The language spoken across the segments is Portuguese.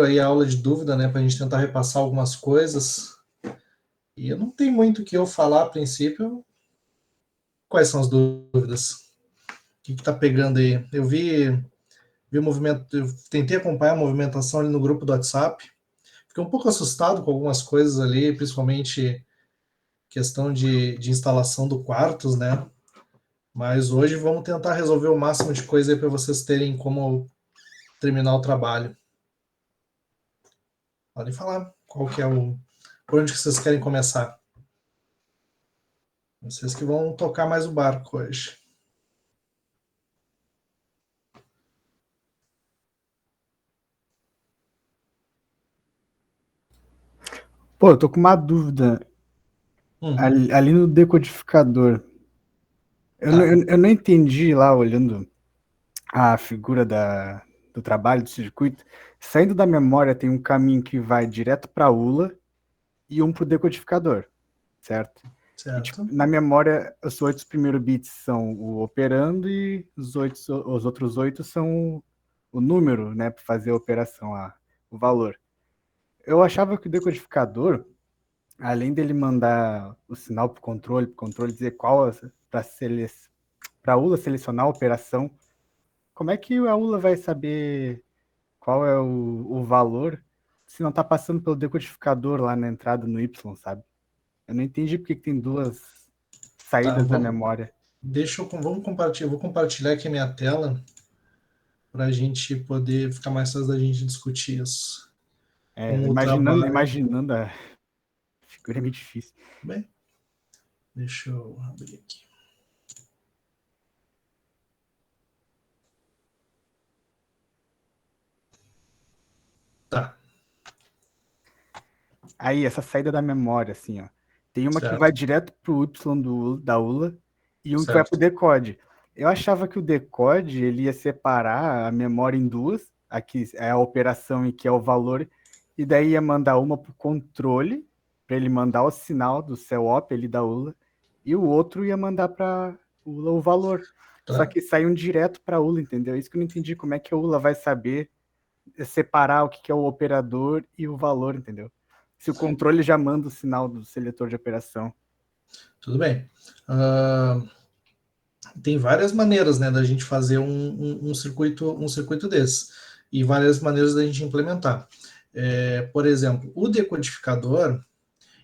aí a aula de dúvida, né, para a gente tentar repassar algumas coisas. E eu não tenho muito o que eu falar a princípio. Quais são as dúvidas? O que está pegando aí? Eu vi o movimento, eu tentei acompanhar a movimentação ali no grupo do WhatsApp. Fiquei um pouco assustado com algumas coisas ali, principalmente questão de instalação do quartos, né? Mas hoje vamos tentar resolver o máximo de coisa aí para vocês terem como terminar o trabalho. Podem falar qual que é o... Por onde que vocês querem começar? Vocês que vão tocar mais o barco hoje. Pô, eu tô com uma dúvida. Ali no decodificador, Tá, eu não entendi lá, olhando a figura do trabalho do circuito. Saindo da memória, tem um caminho que vai direto para a ULA e um para o decodificador, certo? E tipo, certo. na memória, os 8 primeiros bits são o operando e os outros 8 são o número, né, para fazer a operação, o valor. Eu achava que o decodificador, além dele mandar o sinal para o controle dizer qual para a ULA selecionar a operação, como é que a ULA vai saber qual é o valor se não está passando pelo decodificador lá na entrada no Y, sabe? Eu não entendi porque que tem duas Tá, saídas da vamos, memória. vamos compartilhar. Eu vou compartilhar aqui a minha tela para a gente poder ficar mais fácil da gente discutir isso. É, Com o trabalho. imaginando a figura é meio difícil. Bem, deixa eu abrir aqui. Tá, Aí, essa saída da memória, assim, ó. Tem uma que vai certo, direto pro Y da ULA e um que vai pro certo. decode. Eu achava que o decode ele ia separar a memória em duas, aqui é a operação e que é o valor, e daí ia mandar uma pro controle, para ele mandar o sinal do CELOP ali da ULA, e o outro ia mandar para ULA o valor. Só Tá. que sai um direto para ULA, entendeu? Isso que eu não entendi, como é que a ULA vai saber separar o que é o operador e o valor, entendeu? Se o controle já manda o sinal do seletor de operação. Tudo bem. Tem várias maneiras, né, da gente fazer um circuito desse e várias maneiras da gente implementar. Por exemplo, o decodificador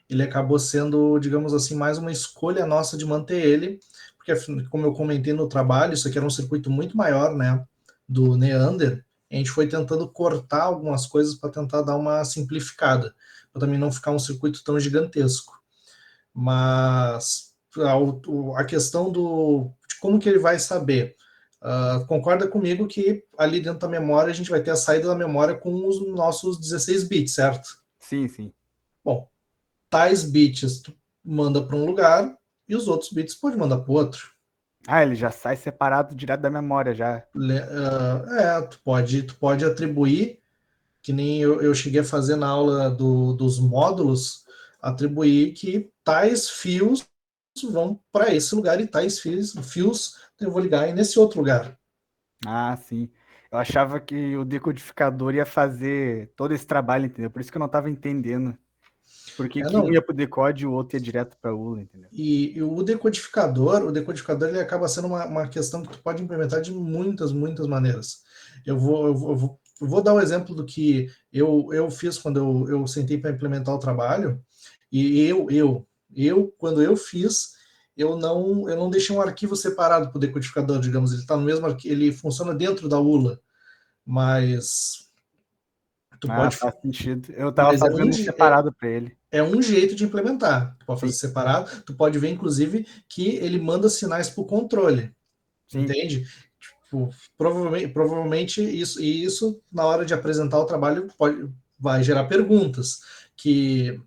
ele acabou sendo, digamos assim, mais uma escolha nossa de manter ele, porque como eu comentei no trabalho, isso aqui era um circuito muito maior, né, do Neander. A gente foi tentando cortar algumas coisas para tentar dar uma simplificada, para também não ficar um circuito tão gigantesco. Mas a questão de como que ele vai saber. Concorda comigo que ali dentro da memória a gente vai ter a saída da memória com os nossos 16 bits, certo? Sim, sim. Bom, tais bits tu manda para um lugar e os outros bits pode mandar para o outro. Ah, ele já sai separado direto da memória já. Tu pode atribuir, que nem eu cheguei a fazer na aula dos módulos, atribuir que tais fios vão para esse lugar e tais fios eu vou ligar nesse outro lugar. Ah, sim. Eu achava que o decodificador ia fazer todo esse trabalho, entendeu? Por isso que eu não estava entendendo. Por que que um Não. ia pro decode e o outro ia direto para ULA, entendeu? E o decodificador ele acaba sendo uma questão que tu pode implementar de muitas, muitas maneiras. Eu vou dar o um exemplo do que eu fiz quando eu sentei para implementar o trabalho, e quando eu fiz, eu não deixei um arquivo separado para o decodificador, digamos, ele está no mesmo arquivo, ele funciona dentro da ULA, mas tu Ah, pode, faz sentido. Eu tava mas fazendo separado para ele. é um jeito de implementar. Tu pode fazer Sim, separado, tu pode ver, inclusive, que ele manda sinais para o controle, sim. entende? Tipo, provavelmente isso, na hora de apresentar o trabalho, vai gerar perguntas. Que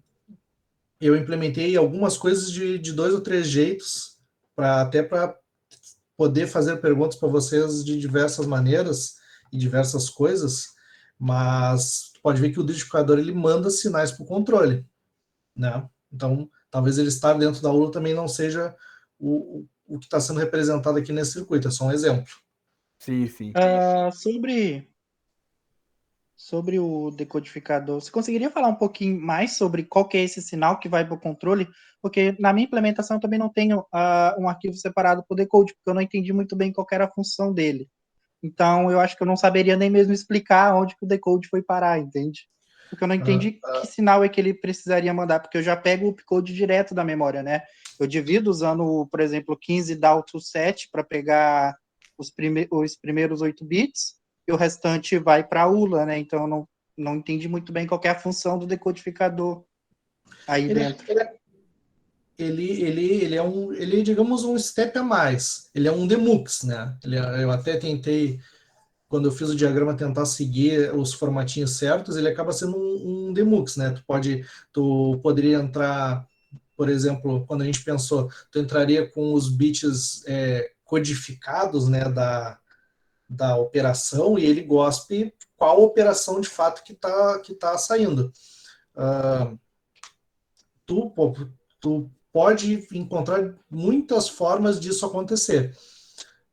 eu implementei algumas coisas de dois ou três jeitos, até para poder fazer perguntas para vocês de diversas maneiras e diversas coisas, mas tu pode ver que o decodificador ele manda sinais para o controle, né? Então, talvez ele estar dentro da ULA também não seja o que está sendo representado aqui nesse circuito, é só um exemplo. Sim, sim. Sobre Sobre o decodificador, você conseguiria falar um pouquinho mais sobre qual que é esse sinal que vai para o controle? Porque na minha implementação eu também não tenho um arquivo separado para o decode, porque eu não entendi muito bem qual que era a função dele. Então, eu acho que eu não saberia nem mesmo explicar onde que o decode foi parar, entende? Porque eu não entendi que sinal é que ele precisaria mandar, porque eu já pego o opcode direto da memória, né? Eu divido usando, por exemplo, 15 DAO to 7 para pegar os primeiros 8 bits, e o restante vai para a ULA, né? Então, eu não entendi muito bem qual que é a função do decodificador aí dentro. Ele é digamos, um step a mais. Ele é um demux, né? Eu até tentei, quando eu fiz o diagrama, tentar seguir os formatinhos certos, ele acaba sendo um demux, né? Tu poderia entrar, por exemplo, quando a gente pensou, tu entraria com os bits codificados, né, da operação, e ele gospe qual operação de fato que tá saindo. Tu pode encontrar muitas formas disso acontecer,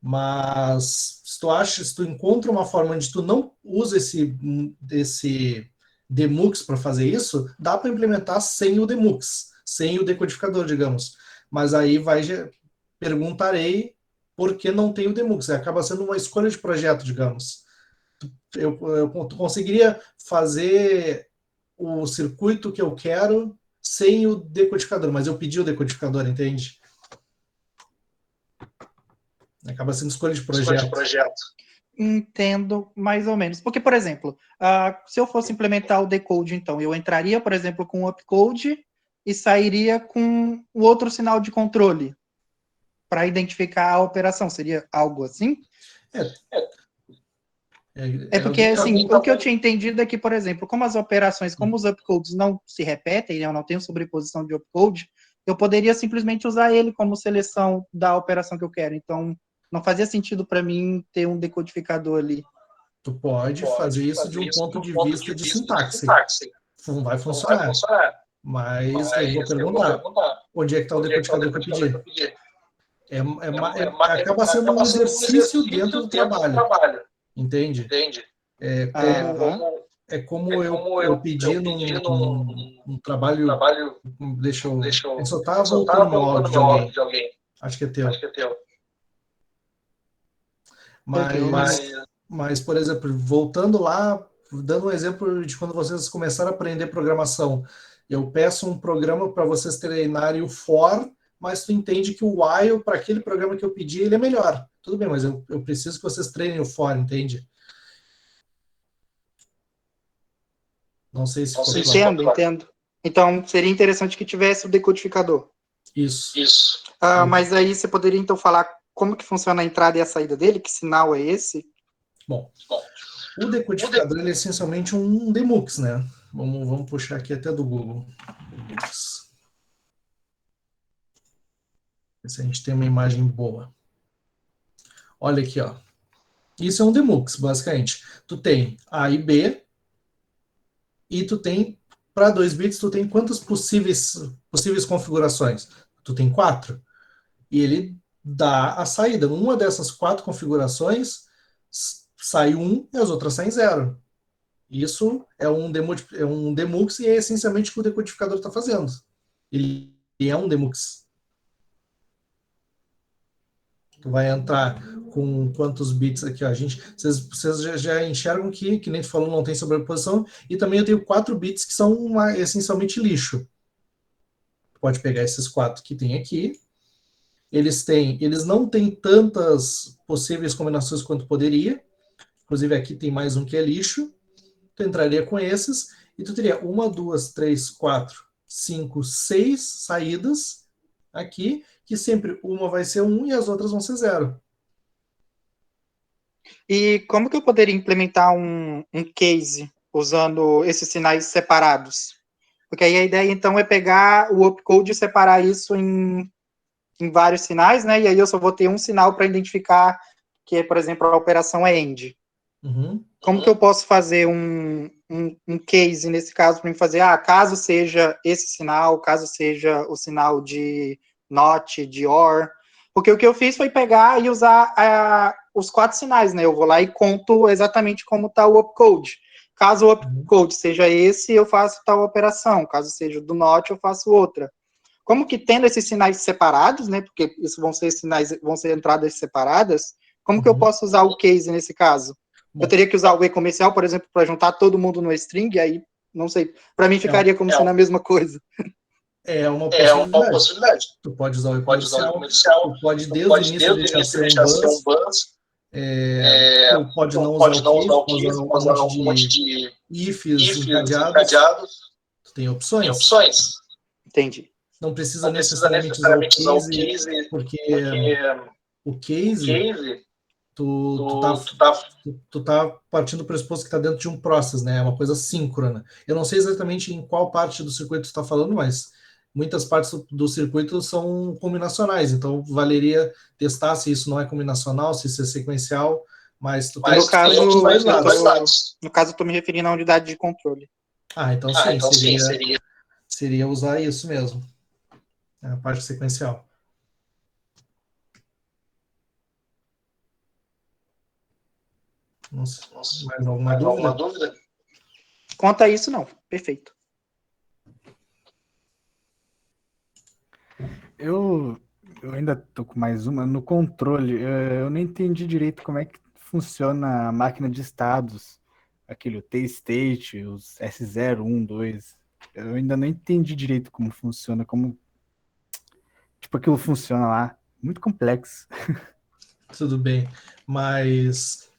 mas se tu encontra uma forma onde tu não usa esse demux para fazer isso, dá para implementar sem o demux, sem o decodificador, digamos. Mas aí perguntarei por que não tem o demux. Acaba sendo uma escolha de projeto, digamos. Tu conseguiria fazer o circuito que eu quero sem o decodificador, mas eu pedi o decodificador, entende? Acaba sendo escolha de projeto. Entendo mais ou menos. Porque, por exemplo, se eu fosse implementar o decode, então, eu entraria, por exemplo, com o upcode e sairia com o outro sinal de controle para identificar a operação. Seria algo assim? Porque, assim, o que eu tinha entendido é que, por exemplo, como as operações, como os upcodes não se repetem, eu não tenho sobreposição de upcode, eu poderia simplesmente usar ele como seleção da operação que eu quero. Então, não fazia sentido para mim ter um decodificador ali. Tu pode fazer isso de um ponto de vista de sintaxe. Não vai funcionar. Mas eu vou perguntar, onde é que está o decodificador que eu pedi? Acaba sendo um exercício dentro do trabalho. Entende? Como eu pedi num trabalho. Deixa eu. Só tá voltando meu áudio de alguém. Acho que é teu. Mas, por exemplo, voltando lá, dando um exemplo de quando vocês começaram a aprender programação, eu peço um programa para vocês treinarem o for, mas tu entende que o while, para aquele programa que eu pedi, ele é melhor. Tudo bem, mas eu preciso que vocês treinem o for, entende? Não sei se ficou claro. Entendo. Então, seria interessante que tivesse o decodificador. Isso. Mas aí você poderia, então, falar como que funciona a entrada e a saída dele? Que sinal é esse? Bom, o decodificador ele é essencialmente um demux, né? Vamos puxar aqui até do Google. Ver se a gente tem uma imagem boa. Olha aqui, ó. Isso é um demux, basicamente. Tu tem A e B, e tu tem, para 2 bits, tu tem quantas possíveis configurações? Tu tem 4. E ele dá a saída. Numa dessas 4 configurações, sai 1 e as outras saem 0. Isso é um demux e é essencialmente o que o decodificador está fazendo. Ele é um demux. Tu vai entrar com quantos bits aqui, ó. Vocês já enxergam que nem tu falou, não tem sobreposição, e também eu tenho 4 bits que são essencialmente lixo. Pode pegar esses 4 que tem aqui. Eles não têm tantas possíveis combinações quanto poderia. Inclusive aqui tem mais um que é lixo. Tu entraria com esses e tu teria 1, 2, 3, 4, 5, 6 saídas aqui, que sempre uma vai ser 1 e as outras vão ser 0. E como que eu poderia implementar um case usando esses sinais separados? Porque aí a ideia, então, é pegar o opcode e separar isso em vários sinais, né? E aí eu só vou ter um sinal para identificar que, por exemplo, a operação é AND. Como que eu posso fazer um case, nesse caso, para me fazer, caso seja esse sinal, caso seja o sinal de NOT, de OR, porque o que eu fiz foi pegar e usar os 4 sinais, né? Eu vou lá e conto exatamente como está o opcode. Caso o opcode seja esse, eu faço tal operação. Caso seja do NOT, eu faço outra. Como que tendo esses sinais separados, né? Porque isso vão ser sinais, vão ser entradas separadas. Como que eu posso usar o case nesse caso? Bom, eu teria que usar o e comercial, por exemplo, para juntar todo mundo no string, aí não sei. Para mim ficaria como sendo a mesma coisa. é uma É uma possibilidade. possibilidade. Tu pode usar o Pode usar o e-comercial, comercial, tu pode tu desde o pode início desde o deixar início ser um deixar ser um bus, bus, tu pode não tu usar pode o não case, usar o pode usar case, um pode usar monte um monte de de ifs ifs encadeados, encadeados, tu tem tem opções. opções. Entendi. Não precisa Não precisa necessariamente usar o necessariamente usar o case, case, porque porque o o case, case, tu tá, tu tá tu tá partindo do pressuposto que está dentro de um process, né? É uma coisa síncrona. Eu não sei exatamente em qual parte do circuito tu está falando, mas muitas partes do circuito são combinacionais, então valeria testar se isso não é combinacional, se isso é sequencial, mas tu tem No caso, opções dos dois eu lados. no caso, eu tô me referindo à unidade de controle. Então sim, seria usar isso mesmo, a parte sequencial. Nossa, mais alguma dúvida? alguma dúvida? Quanto a isso, não. Perfeito. Eu ainda tô com mais uma. No controle, eu não entendi direito como é que funciona a máquina de estados. Aquele T-state, os S0, 1, 2. Eu ainda não entendi direito como funciona, como tipo aquilo funciona lá. Muito complexo. Tudo bem, mas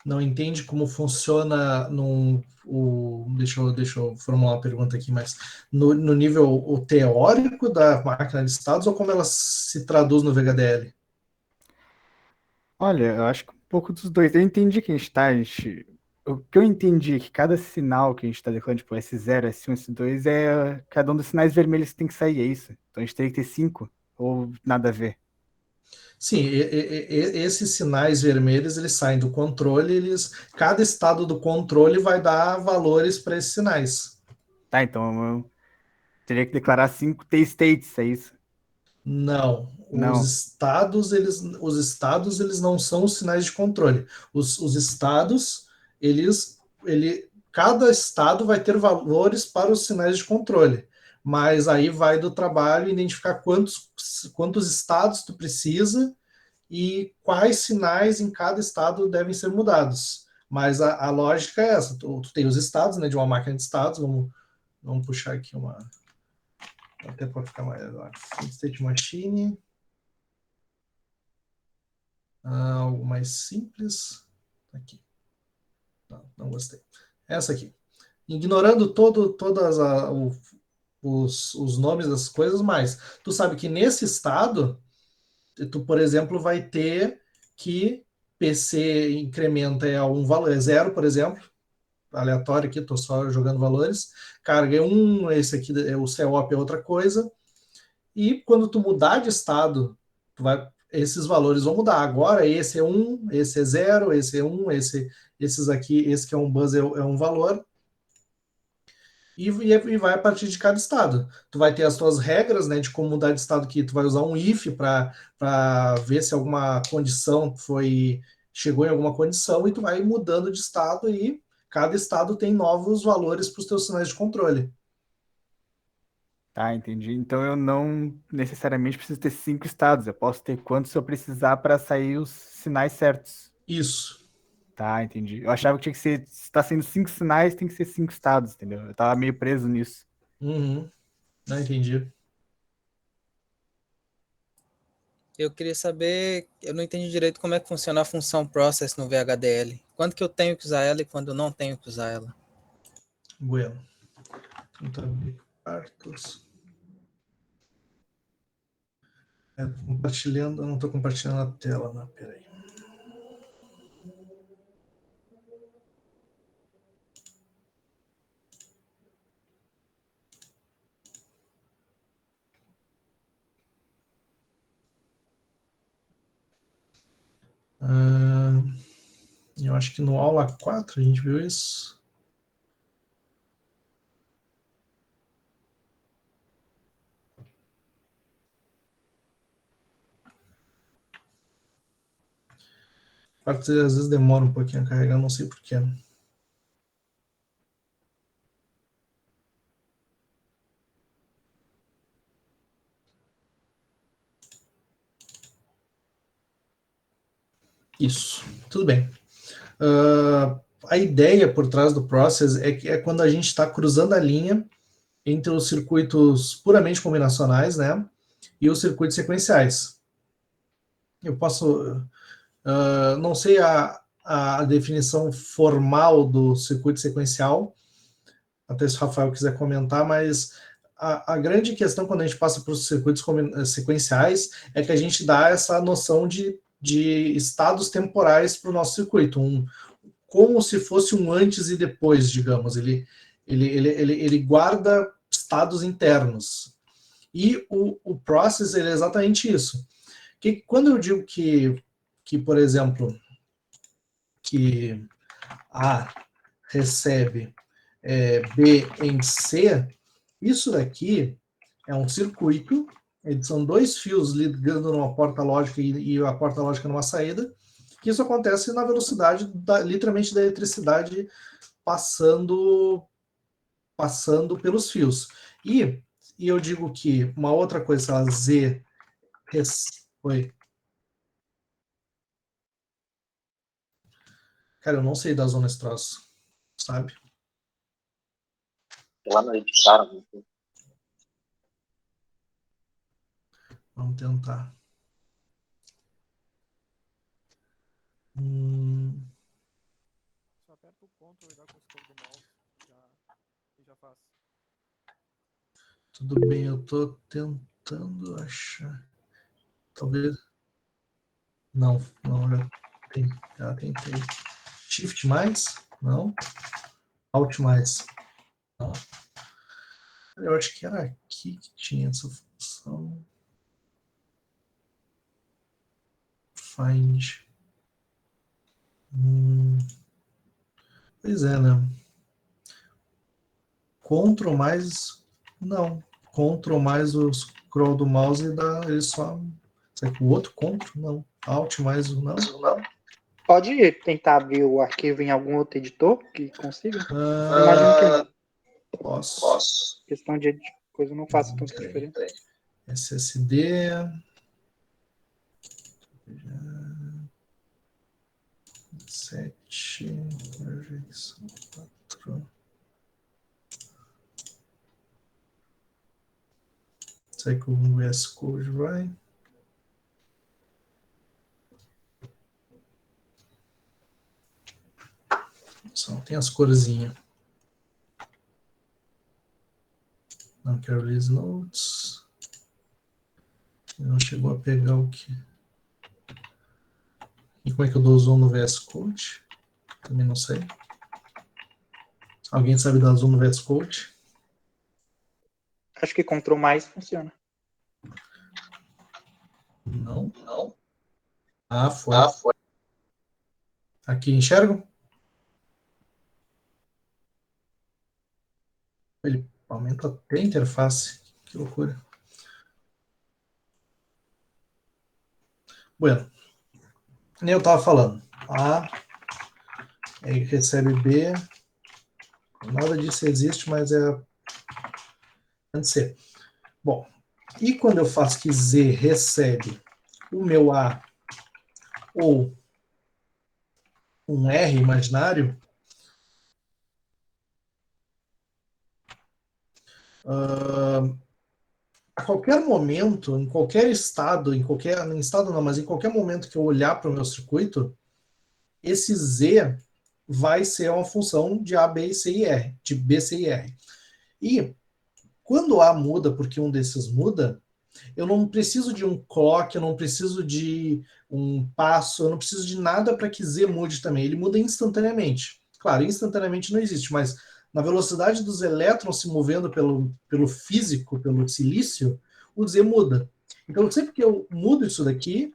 não entende como funciona deixa eu formular uma pergunta aqui, mas no nível o teórico da máquina de estados ou como ela se traduz no VHDL? Olha, eu acho que um pouco dos dois. Eu entendi que o que eu entendi é que cada sinal que a gente está declarando, tipo S0, S1, S2, é cada um dos sinais vermelhos que tem que sair, é isso. Então a gente teria que ter 5, ou nada a ver. Sim, esses sinais vermelhos eles saem do controle, cada estado do controle vai dar valores para esses sinais. Tá, então eu teria que declarar 5 T-states, é isso? Não, Não. os estados eles não são os sinais de controle. Os estados, cada estado vai ter valores para os sinais de controle. Mas aí vai do trabalho identificar quantos estados tu precisa e quais sinais em cada estado devem ser mudados. Mas a lógica é essa: tu tem os estados, né, de uma máquina de estados. Vamos puxar aqui até para ficar mais agora. State Machine. Algo mais simples. Aqui. Não gostei. Essa aqui. Ignorando todas os nomes das coisas, mas tu sabe que nesse estado, tu, por exemplo, vai ter que PC incrementa um valor, é zero, por exemplo, aleatório aqui, estou só jogando valores, carga é um, esse aqui, o COP é outra coisa, e quando tu mudar de estado, esses valores vão mudar. Agora esse é um, esse é zero, esse é um, esses aqui, esse que é um buzz é um valor, e vai a partir de cada estado. Tu vai ter as tuas regras, né, de como mudar de estado, que tu vai usar um if para ver se alguma condição chegou em alguma condição, e tu vai mudando de estado, e cada estado tem novos valores para os teus sinais de controle. Tá, entendi. Então eu não necessariamente preciso ter 5 estados. Eu posso ter quantos eu precisar para sair os sinais certos. Isso. Tá, entendi. Eu achava que tinha que ser. Se tá sendo 5 sinais, tem que ser 5 estados, entendeu? Eu tava meio preso nisso. Uhum. Não entendi. Eu queria saber, eu não entendi direito como é que funciona a função process no VHDL. Quando que eu tenho que usar ela e quando eu não tenho que usar ela? Bueno. Então, abrir quartos. Compartilhando, eu não estou compartilhando a tela, não, peraí. Eu acho que no aula 4 a gente viu isso. Às vezes demora um pouquinho a carregar, não sei porquê. Isso, tudo bem. A ideia por trás do process é que é quando a gente está cruzando a linha entre os circuitos puramente combinacionais, né, e os circuitos sequenciais. Eu posso, não sei a definição formal do circuito sequencial, até se o Rafael quiser comentar, mas a grande questão quando a gente passa para os circuitos sequenciais é que a gente dá essa noção de estados temporais para o nosso circuito, como se fosse um antes e depois, digamos. Ele guarda estados internos. E o process ele é exatamente isso. Que quando eu digo que por exemplo, que A recebe B em C, isso daqui é um circuito, são dois fios ligando numa porta lógica e a porta lógica numa saída, que isso acontece na velocidade, literalmente, da eletricidade passando pelos fios. E eu digo que uma outra coisa, ela Z... Oi. Cara, eu não sei das zonas troço, sabe? Lá não editaram. Vamos tentar. Só aperta o Ctrl e dá com o escudo do mouse e já faz. Tudo bem, eu tô tentando achar. Talvez. Não, já tentei. Shift mais? Não. Alt mais? Não. Eu acho que era aqui que tinha essa função. Find. Pois é, né? Ctrl mais... Não. Ctrl mais o scroll do mouse e dá ele só... Será que o outro Ctrl? Não. Alt mais o não? Pode tentar abrir o arquivo em algum outro editor que consiga? Imagino que não. Posso. Questão de coisa não faça tanta diferença. SSD. Sete. Projeção 4. Será que o VS Code vai? Só tem as corzinhas. Não quero release notes. Não chegou a pegar o que. E como é que eu dou zoom no VS Code? Também não sei. Alguém sabe dar zoom no VS Code? Acho que Ctrl mais funciona. Não. Ah, foi. Aqui, enxergam? Ele aumenta até a interface. Que loucura. Bueno. Nem eu estava falando. A recebe B. Nada disso existe, mas é C. Bom, e quando eu faço que Z recebe o meu A ou um R imaginário, a qualquer momento, em qualquer estado, em estado não, mas em qualquer momento que eu olhar para o meu circuito, esse Z vai ser uma função de A, B, C e R, de B, C e R. E quando A muda porque um desses muda, eu não preciso de um clock, eu não preciso de um passo, eu não preciso de nada para que Z mude também. Ele muda instantaneamente. Claro, instantaneamente não existe, mas na velocidade dos elétrons se movendo pelo físico, pelo silício, o Z muda. Então, sempre que eu mudo isso aqui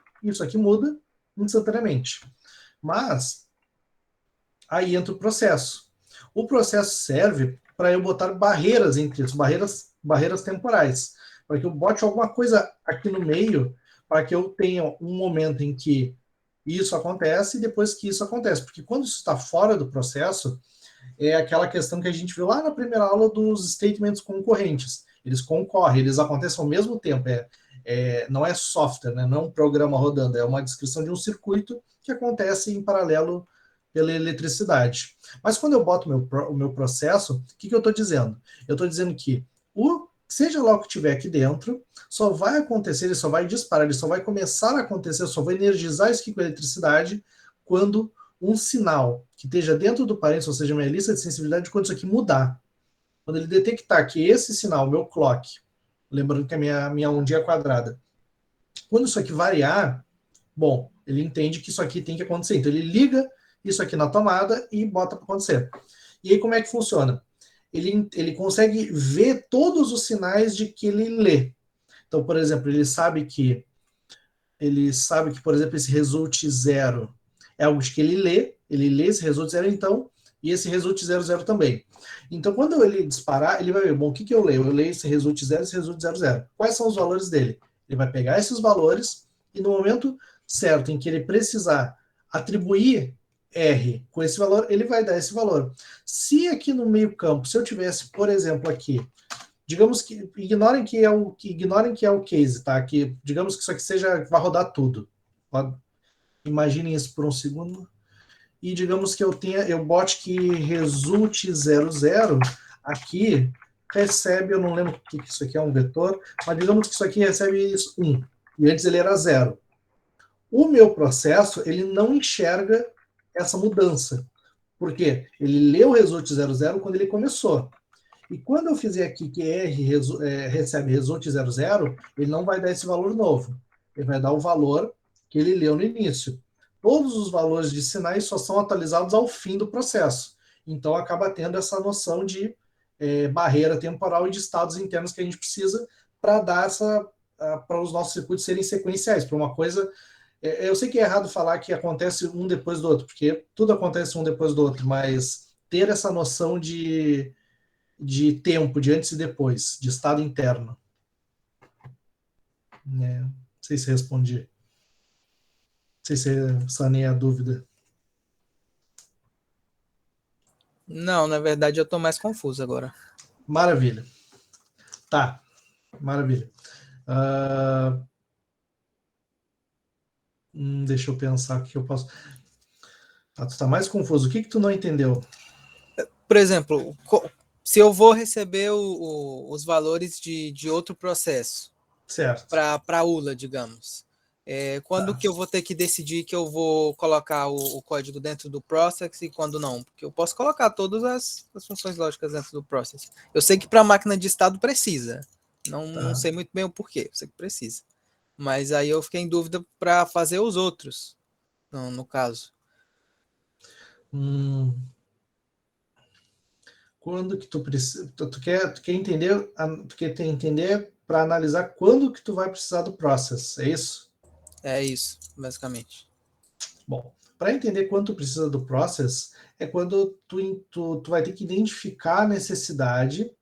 muda instantaneamente. Mas, aí entra o processo. O processo serve para eu botar barreiras entre isso, barreiras temporais, para que eu bote alguma coisa aqui no meio, para que eu tenha um momento em que isso acontece e depois que isso acontece. Porque quando isso está fora do processo, é aquela questão que a gente viu lá na primeira aula dos statements concorrentes. Eles concorrem, eles acontecem ao mesmo tempo. não é software, né? Não é um programa rodando, é uma descrição de um circuito que acontece em paralelo pela eletricidade. Mas quando eu boto o meu processo, o que eu estou dizendo? Eu estou dizendo que seja lá o que tiver aqui dentro, só vai acontecer, ele só vai disparar, ele só vai começar a acontecer, só vai energizar isso aqui com eletricidade quando um sinal que esteja dentro do parênteses, ou seja, minha lista de sensibilidade, quando isso aqui mudar. Quando ele detectar que esse sinal, meu clock, lembrando que a minha ondinha é quadrada, quando isso aqui variar, bom, ele entende que isso aqui tem que acontecer. Então ele liga isso aqui na tomada e bota para acontecer. E aí como é que funciona? Ele consegue ver todos os sinais de que ele lê. Então, por exemplo, ele sabe que, por exemplo, esse result zero é algo que ele lê esse result zero então, e esse result 00 também. Então, quando ele disparar, ele vai ver, bom, o que eu leio? Eu leio esse result 0 e esse result 00. Quais são os valores dele? Ele vai pegar esses valores e no momento certo em que ele precisar atribuir R com esse valor, ele vai dar esse valor. Se aqui no meio campo, se eu tivesse, por exemplo, aqui, digamos que ignorem que é o case, tá? Que digamos que isso aqui vai rodar tudo. Imaginem isso por um segundo. E digamos que eu bote que result 00 aqui recebe, eu não lembro o que isso aqui é, um vetor, mas digamos que isso aqui recebe 1, e antes ele era 0. O meu processo, ele não enxerga essa mudança. Por quê? Ele lê o result 00 quando ele começou. E quando eu fizer aqui que R recebe result 00, ele não vai dar esse valor novo. Ele vai dar o valor que ele leu no início. Todos os valores de sinais só são atualizados ao fim do processo. Então acaba tendo essa noção de barreira temporal e de estados internos que a gente precisa para dar para os nossos circuitos serem sequenciais, para uma coisa. Eu sei que é errado falar que acontece um depois do outro, porque tudo acontece um depois do outro, mas ter essa noção de tempo, de antes e depois, de estado interno. Não sei se respondi. Não sei se sanei a dúvida. Não, na verdade eu estou mais confuso agora. Maravilha. Tá, maravilha. Deixa eu pensar o que eu posso. Ah, tu tá mais confuso. O que tu não entendeu? Por exemplo, se eu vou receber os valores de outro processo Certo. para a ULA, digamos, quando que eu vou ter que decidir que eu vou colocar o código dentro do process e quando não? Porque eu posso colocar todas as funções lógicas dentro do process. Eu sei que para a máquina de estado precisa. Não sei muito bem o porquê, eu sei que precisa. Mas aí eu fiquei em dúvida para fazer os outros, no caso. Quando que tu precisa. Tu quer entender, tu quer entender para analisar quando que tu vai precisar do process, é isso? É isso, basicamente. Bom, para entender quando tu precisa do process, é quando tu vai ter que identificar a necessidade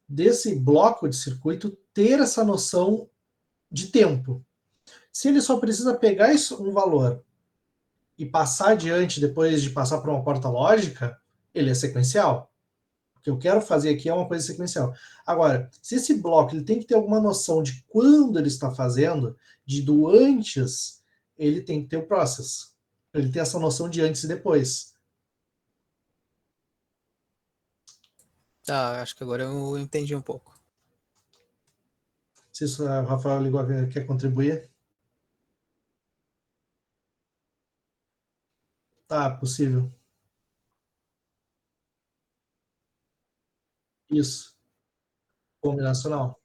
desse bloco de circuito ter essa noção de tempo. Se ele só precisa pegar um valor e passar adiante depois de passar por uma porta lógica, ele é sequencial. O que eu quero fazer aqui é uma coisa sequencial. Agora, se esse bloco ele tem que ter alguma noção de quando ele está fazendo, do antes, ele tem que ter o process. Ele tem essa noção de antes e depois. Tá, acho que agora eu entendi um pouco. Se isso, o Rafael ligou, quer contribuir? Tá, possível. Isso. Combinacional.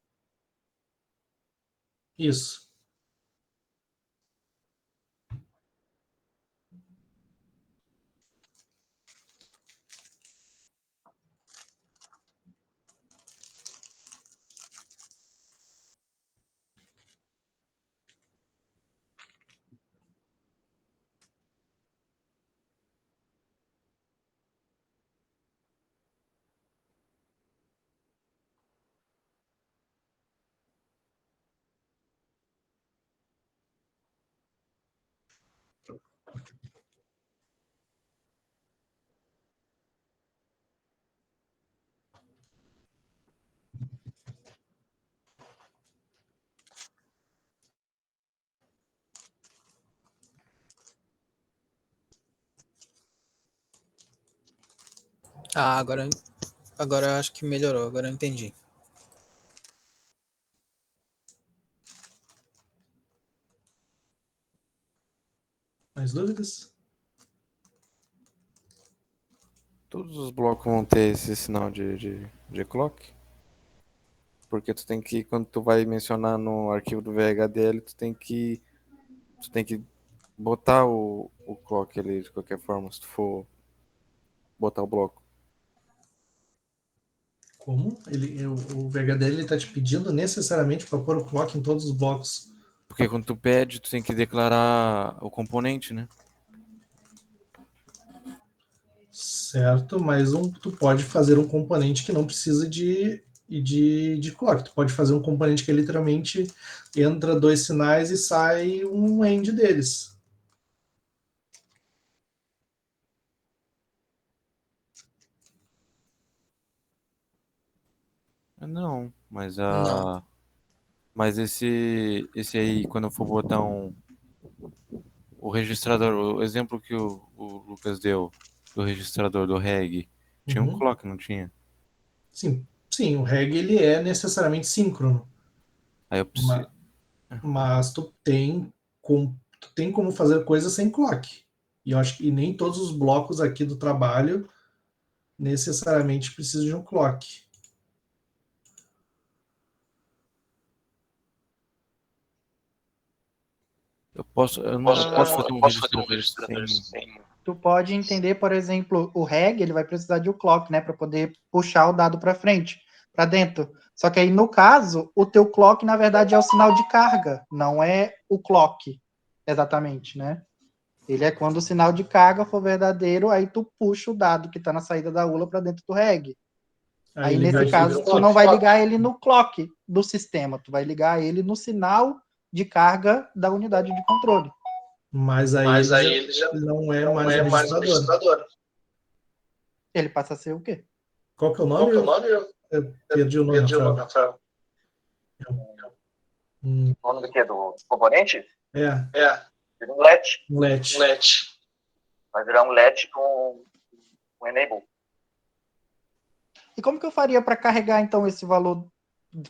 Isso. Ah, agora eu acho que melhorou, agora eu entendi. Mais dúvidas? Todos os blocos vão ter esse sinal de clock? Porque tu tem que, quando tu vai mencionar no arquivo do VHDL, tu tem que botar o clock ali de qualquer forma, se tu for botar o bloco. Como? O VHDL está te pedindo necessariamente para pôr o clock em todos os blocos. Porque quando tu pede, tu tem que declarar o componente, né? Certo, mas tu pode fazer um componente que não precisa de clock. Tu pode fazer um componente que literalmente entra 2 sinais e sai um end deles. Não, mas Não. mas esse aí, quando eu for botar o registrador, o exemplo que o Lucas deu do registrador do reg, tinha um Uhum. clock, não tinha? Sim, o reg ele é necessariamente síncrono, Aí eu preciso. mas tu tem como fazer coisas sem clock. E eu acho que nem todos os blocos aqui do trabalho necessariamente precisam de um clock. Eu não posso fazer um registrador sem. Tu pode entender, por exemplo, o reg, ele vai precisar de um clock, né, para poder puxar o dado para frente, para dentro. Só que aí, no caso, o teu clock, na verdade, é o sinal de carga, não é o clock, exatamente, né? Ele é quando o sinal de carga for verdadeiro, aí tu puxa o dado que está na saída da ULA para dentro do reg. Aí, nesse caso, tu não vai ligar ele no clock do sistema, tu vai ligar ele no sinal de carga da unidade de controle. Mas aí ele já não é mais um registrador. Ele passa a ser o quê? Qual que é o nome? Eu perdi o nome, Rafael. O nome do quê? Do componente? É, Um let. um let. Vai virar um let com enable. E como que eu faria para carregar, então, esse valor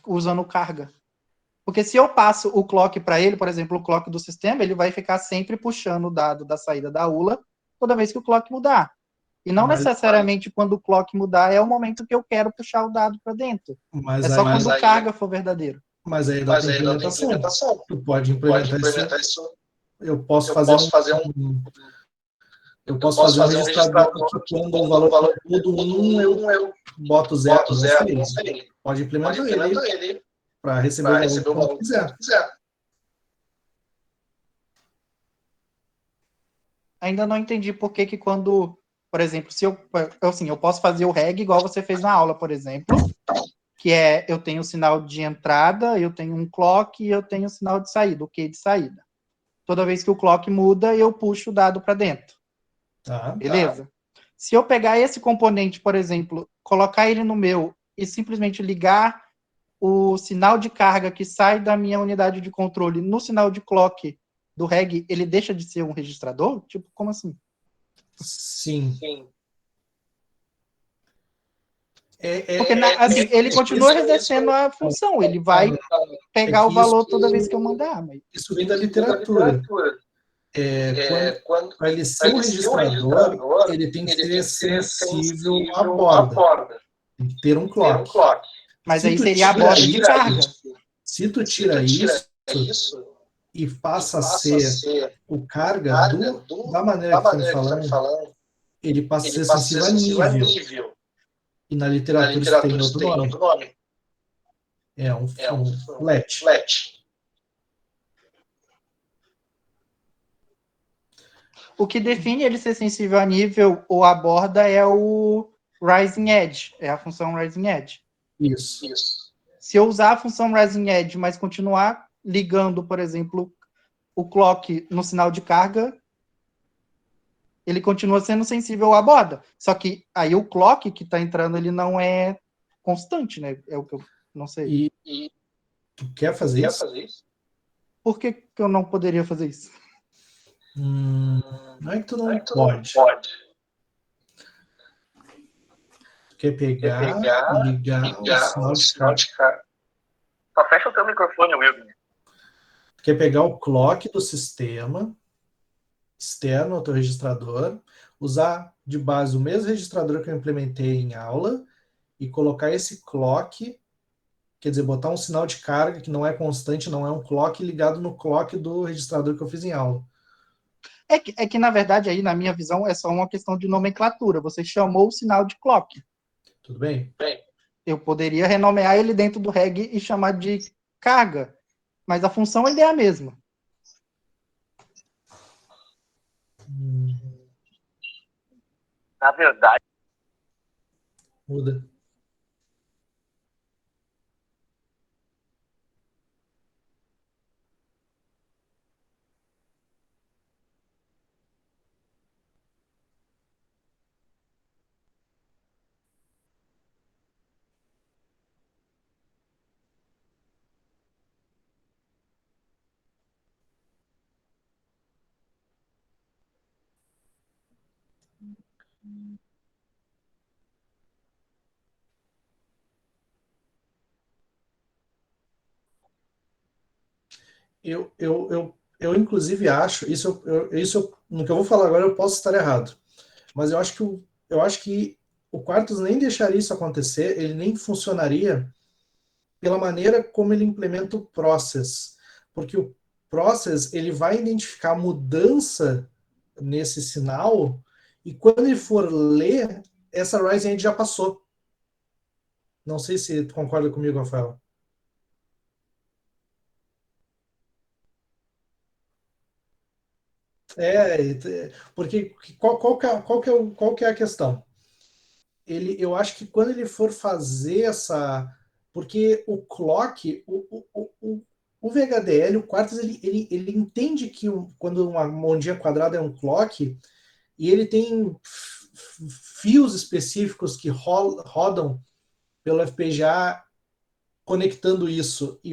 usando carga? Porque se eu passo o clock para ele, por exemplo, o clock do sistema, ele vai ficar sempre puxando o dado da saída da ULA toda vez que o clock mudar. E não necessariamente quando o clock mudar é o momento que eu quero puxar o dado para dentro. É só quando a carga for verdadeiro. Mas aí dá implementação. Tu pode implementar isso. Eu posso fazer um registrador que quando o valor for tudo 1, eu boto 0, não sei. Pode implementar ele para receber o valor quando quiser. Ainda não entendi por que quando, por exemplo, se eu posso fazer o reg igual você fez na aula, por exemplo, que é eu tenho o sinal de entrada, eu tenho um clock e eu tenho o sinal de saída, o que de saída. Toda vez que o clock muda, eu puxo o dado para dentro. Beleza? Se eu pegar esse componente, por exemplo, colocar ele no meu e simplesmente ligar o sinal de carga que sai da minha unidade de controle no sinal de clock do reg, ele deixa de ser um registrador? Tipo, como assim? Sim. Porque, assim, ele continua exercendo a função, ele vai pegar o valor toda vez que eu mandar. Mas... Isso vem da literatura. Para ele ser um registrador, ele tem que ser sensível à borda. Tem que ter um clock. Mas aí seria a borda de carga. Se tu tira isso e passa a ser o carga da maneira que estamos falando, ele passa a ser sensível a nível. E na literatura isso tem outro nome. É um flat. O que define ele ser sensível a nível ou a borda é o Rising Edge, é a função Rising Edge. Isso. Se eu usar a função Rising Edge, mas continuar ligando, por exemplo, o clock no sinal de carga, ele continua sendo sensível à borda. Só que aí o clock que está entrando, ele não é constante, né? É o que eu não sei. E tu quer fazer isso? Por que eu não poderia fazer isso? Não é que tu não pode. quer pegar e ligar o sinal de carga. Só fecha o teu microfone, Will. Tu quer pegar o clock do sistema externo ao teu registrador, usar de base o mesmo registrador que eu implementei em aula e colocar esse clock, quer dizer, botar um sinal de carga que não é constante, não é um clock ligado no clock do registrador que eu fiz em aula. É que, na verdade, aí, na minha visão, é só uma questão de nomenclatura. Você chamou o sinal de clock. Tudo bem? Eu poderia renomear ele dentro do reg e chamar de carga, mas a função ainda é a mesma. Na verdade, Muda. Eu inclusive acho, no que eu vou falar agora eu posso estar errado, mas eu acho que o Quartus nem deixaria isso acontecer, ele nem funcionaria pela maneira como ele implementa o process, porque o process ele vai identificar a mudança nesse sinal e quando ele for ler, essa rising end já passou. Não sei se tu concorda comigo, Rafael. Porque qual que é a questão? Eu acho que quando ele for fazer essa. Porque o clock, o VHDL, o Quartus, ele entende que quando uma ondinha quadrada é um clock, e ele tem fios específicos que rodam pelo FPGA conectando isso e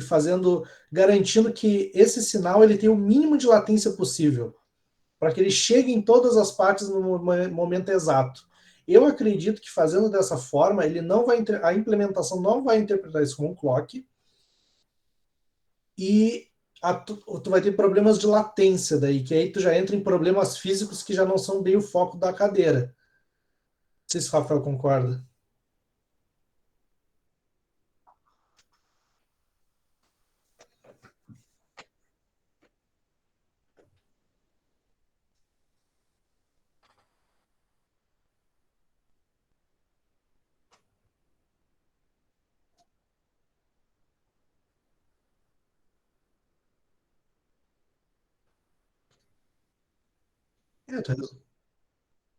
garantindo que esse sinal ele tem o mínimo de latência possível, para que ele chegue em todas as partes no momento exato. Eu acredito que fazendo dessa forma, a implementação não vai interpretar isso como um clock e tu vai ter problemas de latência daí, que aí tu já entra em problemas físicos que já não são bem o foco da cadeira. Não sei se o Rafael concorda.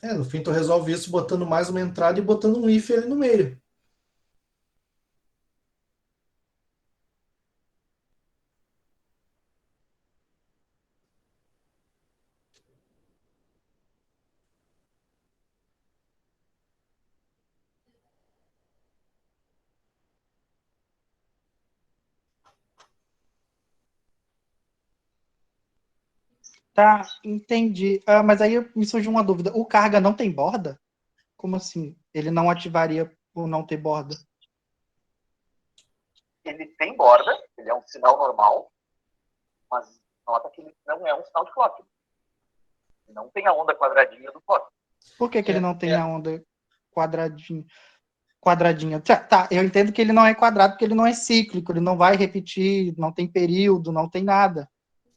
É, no fim tu resolve isso botando mais uma entrada e botando um if ali no meio. Tá, entendi. Mas aí me surgiu uma dúvida. O carga não tem borda? Como assim? Ele não ativaria por não ter borda? ele tem borda, ele é um sinal normal, mas nota que ele não é um sinal de clock. Ele não tem a onda quadradinha do clock. Por que ele não tem a onda quadradinha? Tá, eu entendo que ele não é quadrado porque ele não é cíclico, ele não vai repetir, não tem período, não tem nada.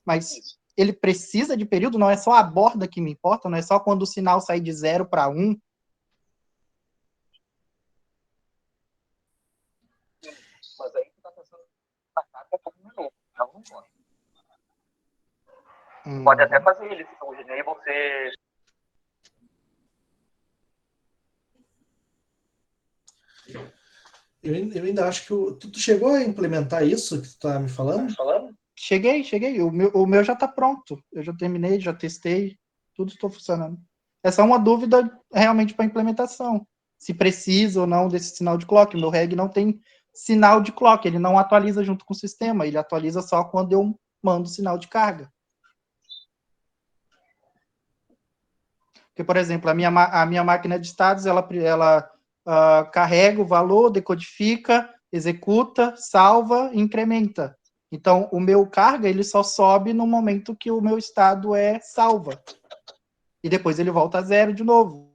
Mas ele precisa de período? Não é só a borda que me importa? Não é só quando o sinal sai de 0 para 1? Mas aí tu tá pensando na carga como um menu, não um clock. Pode até fazer ele, se o enable ser... Eu ainda acho que tu chegou a implementar isso que tu tá me falando? Cheguei. O meu já está pronto. Eu já terminei, já testei, tudo está funcionando. É só uma dúvida realmente para implementação. Se precisa ou não desse sinal de clock. O meu reg não tem sinal de clock, ele não atualiza junto com o sistema, ele atualiza só quando eu mando sinal de carga. Porque, por exemplo, a minha máquina de estados, ela carrega o valor, decodifica, executa, salva e incrementa. Então, o meu carga, ele só sobe no momento que o meu estado é salva. E depois ele volta a zero de novo.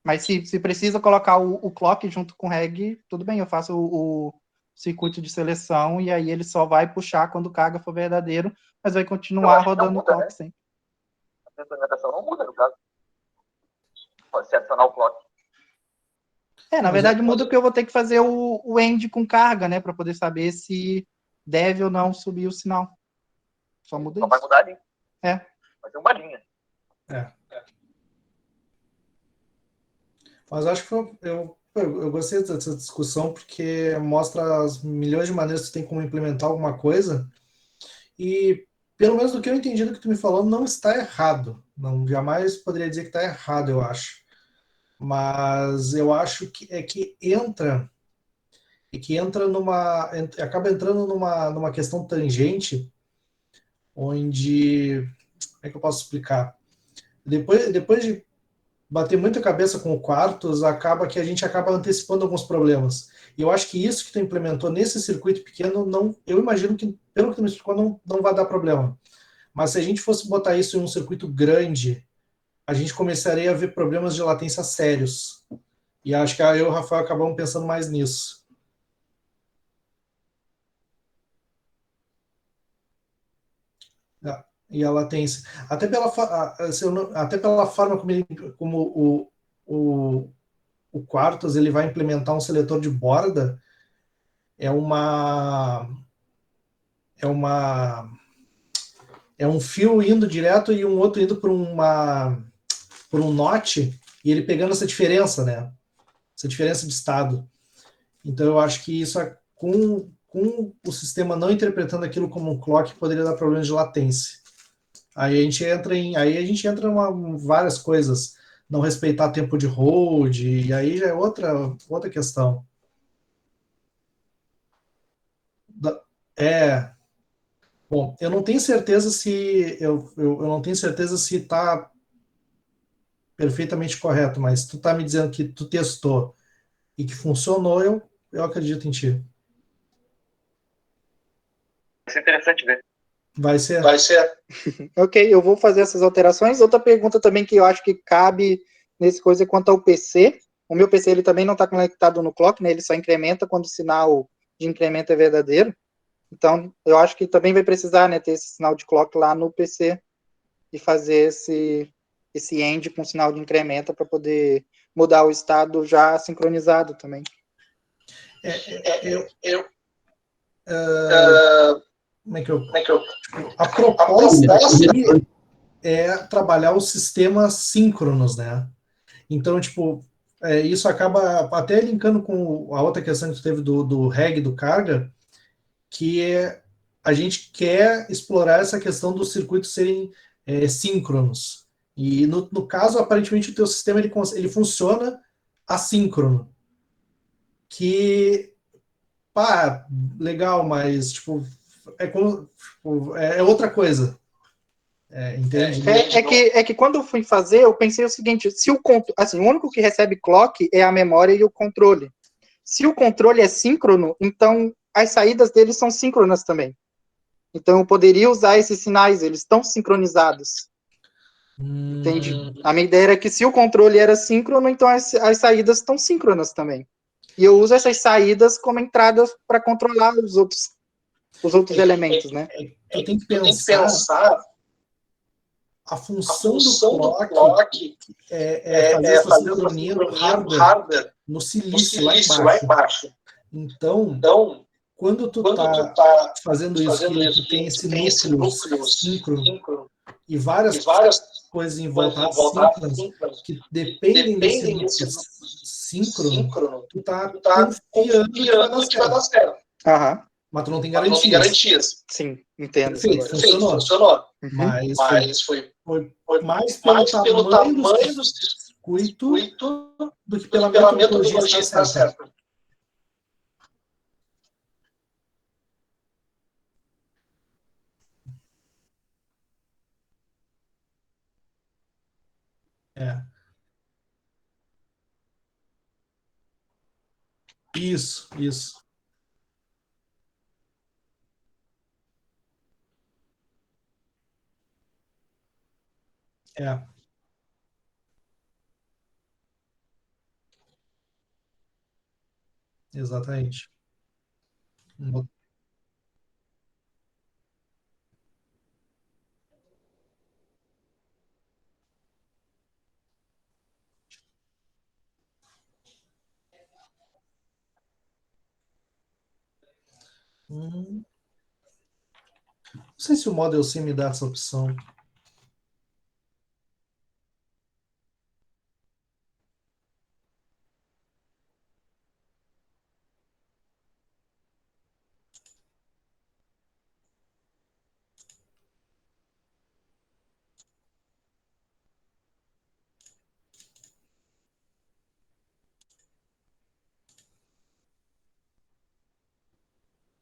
Mas se precisa colocar o clock junto com o reg, tudo bem, eu faço o circuito de seleção e aí ele só vai puxar quando o carga for verdadeiro, mas vai continuar rodando o clock sempre. A implementação não muda, no caso. Pode ser adicionar o clock. Na verdade, muda porque eu vou ter que fazer o end com carga, né? Para poder saber se deve ou não subir o sinal. Só muda isso. Vai mudar ali. Vai ter uma linha. Mas acho que eu gostei dessa discussão porque mostra as milhões de maneiras que tu tem como implementar alguma coisa e, pelo menos do que eu entendi do que tu me falou, não está errado. Não, jamais poderia dizer que está errado, eu acho. Mas eu acho acaba entrando numa questão tangente onde, como é que eu posso explicar? Depois de bater muita cabeça com o Quartos, acaba que a gente acaba antecipando alguns problemas. E eu acho que isso que tu implementou nesse circuito pequeno, não, eu imagino que, pelo que tu me explicou, não vai dar problema. Mas se a gente fosse botar isso em um circuito grande, a gente começaria a ver problemas de latência sérios. E acho que eu e o Rafael acabamos pensando mais nisso. E a latência. Até pela forma como o Quartos ele vai implementar um seletor de borda, é um fio indo direto e um outro indo por um note, e ele pegando essa diferença, né? Essa diferença de estado. Então eu acho que isso com o sistema não interpretando aquilo como um clock poderia dar problemas de latência. Aí a gente entra em várias coisas, não respeitar tempo de hold, e aí já é outra questão. Bom, eu não tenho certeza se eu não tenho certeza se está perfeitamente correto, mas tu está me dizendo que tu testou e que funcionou, eu acredito em ti. Vai ser interessante ver. Vai ser. Ok, eu vou fazer essas alterações. Outra pergunta também que eu acho que cabe nesse coisa é quanto ao PC. O meu PC ele também não está conectado no clock, né? Ele só incrementa quando o sinal de incremento é verdadeiro. Então, eu acho que também vai precisar, né, ter esse sinal de clock lá no PC e fazer esse end com sinal de incremento para poder mudar o estado já sincronizado também. Como é que eu... A proposta é trabalhar os sistemas síncronos, né? Então, tipo, isso acaba até linkando com a outra questão que tu teve do reg, do carga, que a gente quer explorar essa questão dos circuitos serem síncronos. E no caso, aparentemente, o teu sistema ele funciona assíncrono. Que, pá, legal, mas tipo, é outra coisa. Entende? É que quando eu fui fazer, eu pensei o seguinte, o único que recebe clock é a memória e o controle. Se o controle é síncrono, então as saídas dele são síncronas também. Então eu poderia usar esses sinais, eles estão sincronizados. Entende? A minha ideia era que se o controle era síncrono, então as saídas estão síncronas também. E eu uso essas saídas como entradas para controlar os outros elementos, né? Tu tem que pensar a função do clock fazer essa sincronia do hardware no silício lá embaixo. Então, quando tu tá fazendo isso, que tu tem esse núcleo síncrono e várias coisas em volta síncronas que dependem desse núcleo síncrono, tu tá confiando que vai dar certo. Mas tu não tem garantias. Sim, entendo. Perfeito, funcionou. Mas foi mais pelo tamanho do circuito do que pela metodologia estar certa. Isso. É, exatamente. Não sei se o Model C me dá essa opção.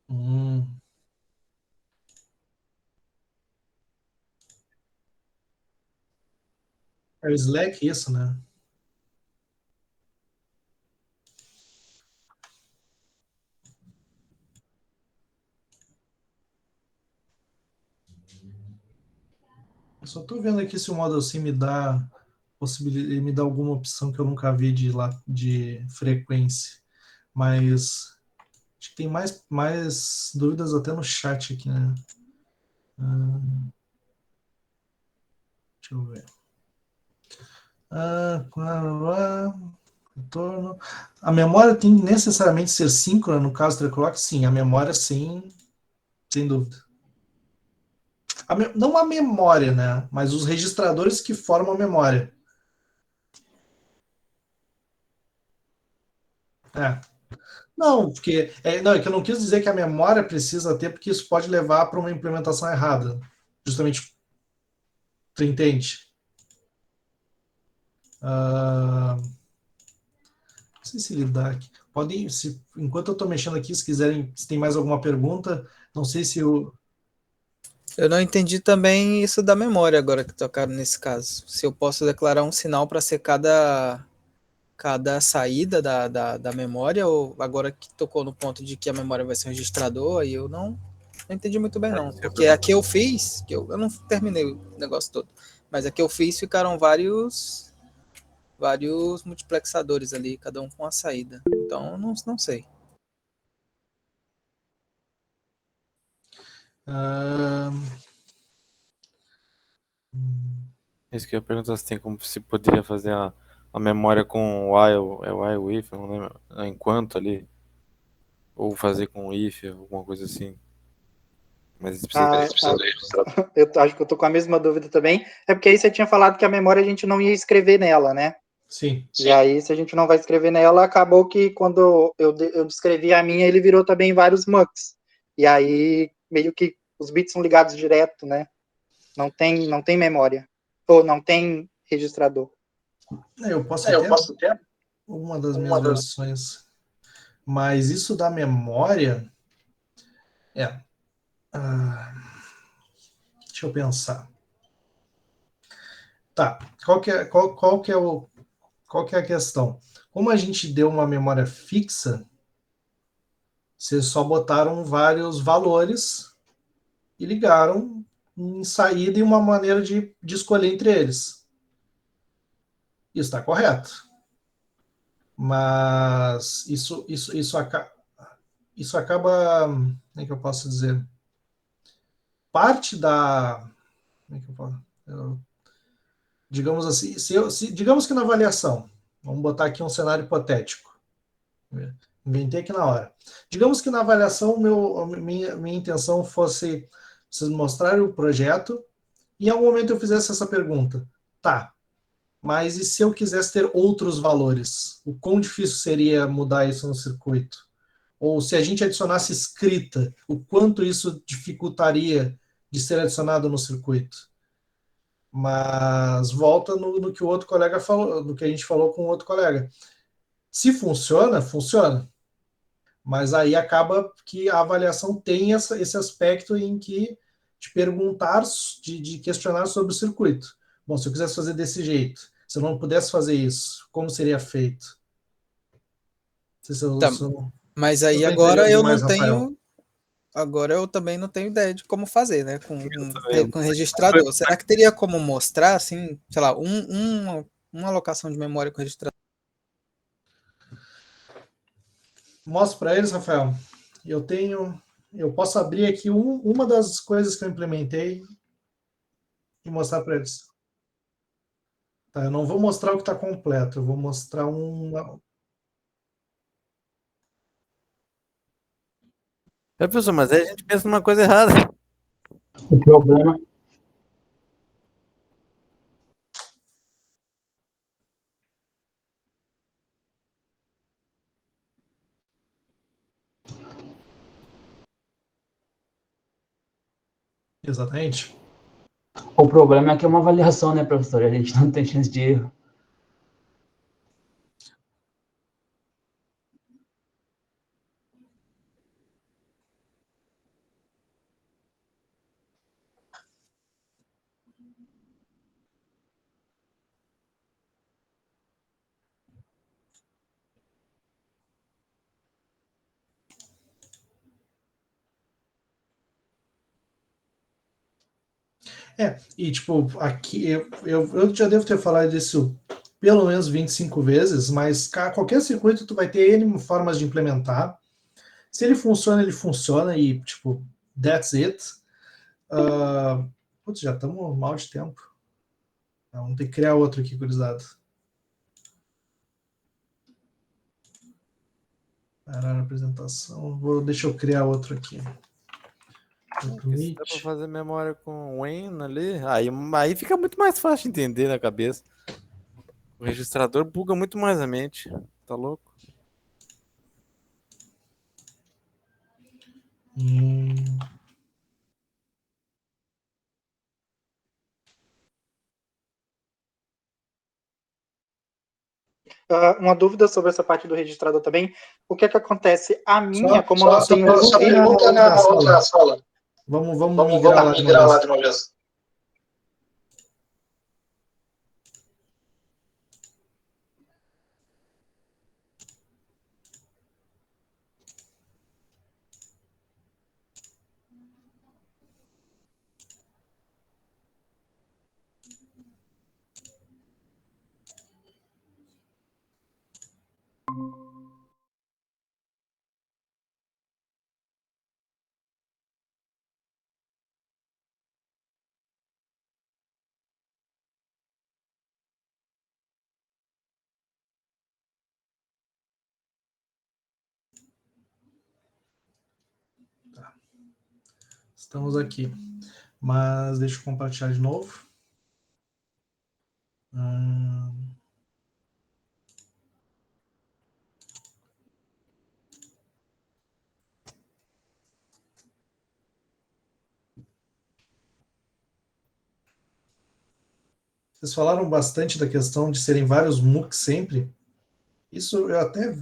Hum, é o Slack isso, né? Eu só estou vendo aqui se o Model C me dá possibilidade, me dá alguma opção que eu nunca vi de frequência. Mas acho que tem mais dúvidas até no chat aqui, né? Deixa eu ver. Retorno. A memória tem necessariamente ser síncrona no caso do clock? Sim, a memória sim, sem dúvida. Não a memória, né? Mas os registradores que formam a memória. É. Não, porque não, é que eu não quis dizer que a memória precisa ter, porque isso pode levar para uma implementação errada. Justamente, tu entende? Não sei se ele dá aqui. Podem, enquanto eu estou mexendo aqui, se quiserem, se tem mais alguma pergunta, não sei se o. Eu não entendi também isso da memória agora que tocaram nesse caso. Se eu posso declarar um sinal para ser cada saída da memória, ou agora que tocou no ponto de que a memória vai ser um registrador, aí eu não entendi muito bem, não. Porque aqui eu fiz, eu não terminei o negócio todo, mas aqui eu fiz, ficaram vários multiplexadores ali, cada um com a saída. Então, não sei. Isso que eu ia perguntar se tem como se poderia fazer a memória com while if, eu não lembro, enquanto ali, ou fazer com if, alguma coisa assim. Mas isso precisa Ah, ter. eu acho que eu tô com a mesma dúvida também. É porque aí você tinha falado que a memória a gente não ia escrever nela, né? Sim. E aí, se a gente não vai escrever nela, acabou que quando eu descrevi a minha, ele virou também vários mucks. E aí, meio que os bits são ligados direto, né? Não tem memória. Ou não tem registrador. Eu posso ter uma das minhas versões. Mas isso da memória. Deixa eu pensar. Tá. Qual que é a questão? Como a gente deu uma memória fixa, vocês só botaram vários valores e ligaram em saída e uma maneira de escolher entre eles. Isso está correto. Mas isso acaba. Como é que eu posso dizer? Parte da. Como é que eu posso. Digamos assim, digamos que na avaliação, vamos botar aqui um cenário hipotético. Inventei aqui na hora. Digamos que na avaliação minha intenção fosse vocês mostrarem o projeto e em algum momento eu fizesse essa pergunta. Tá, mas e se eu quisesse ter outros valores? O quão difícil seria mudar isso no circuito? Ou se a gente adicionasse escrita, o quanto isso dificultaria de ser adicionado no circuito? Mas volta no que o outro colega falou, no que a gente falou com o outro colega. Se funciona, funciona. Mas aí acaba que a avaliação tem esse aspecto em que de perguntar, de questionar sobre o circuito. Bom, se eu quisesse fazer desse jeito, se eu não pudesse fazer isso, como seria feito? Tá, mas aí tô agora entendendo eu demais, não Rafael. tenho. Agora eu também não tenho ideia de como fazer, né? Com também. registrador. Será que teria como mostrar, assim, sei lá, uma alocação de memória com registrador? Mostro para eles, Rafael. Eu posso abrir aqui uma das coisas que eu implementei e mostrar para eles. Tá, eu não vou mostrar o que está completo, eu vou mostrar uma. Professor, mas aí a gente pensa numa coisa errada. O problema, Exatamente. o problema é que é uma avaliação, né, professor? A gente não tem chance de erro. E tipo, aqui eu já devo ter falado disso pelo menos 25 vezes, mas qualquer circuito tu vai ter N formas de implementar. Se ele funciona e, tipo, that's it. Putz, já estamos mal de tempo. Vamos ter que criar outro aqui, gurizada. Parar a apresentação. Deixa eu criar outro aqui. Se dá pra fazer memória com Wayne ali, aí fica muito mais fácil de entender na cabeça. O registrador buga muito mais a mente. Tá louco? Uma dúvida sobre essa parte do registrador também. O que é que acontece? A minha, como Só não tenho pergunta na outra sala. Vamos migrar lá de uma vez. Estamos aqui. Mas deixa eu compartilhar de novo. Vocês falaram bastante da questão de serem vários MOOCs sempre. Isso eu até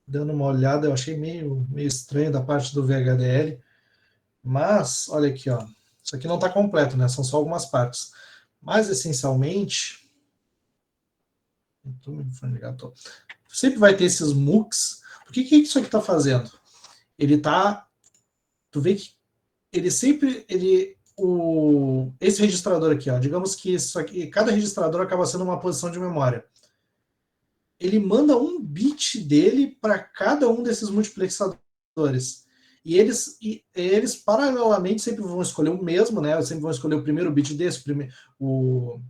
dando uma olhada, eu achei meio estranho da parte do VHDL. Mas, olha aqui, ó. Isso aqui não está completo, né? São só algumas partes. Mas, essencialmente, sempre vai ter esses MOOCs. O que isso aqui está fazendo? Tu vê que ele sempre, esse registrador aqui, ó, digamos que isso aqui, cada registrador acaba sendo uma posição de memória. Ele manda um bit dele para cada um desses multiplexadores. E eles paralelamente sempre vão escolher o mesmo, né? Sempre vão escolher o primeiro bit desse, o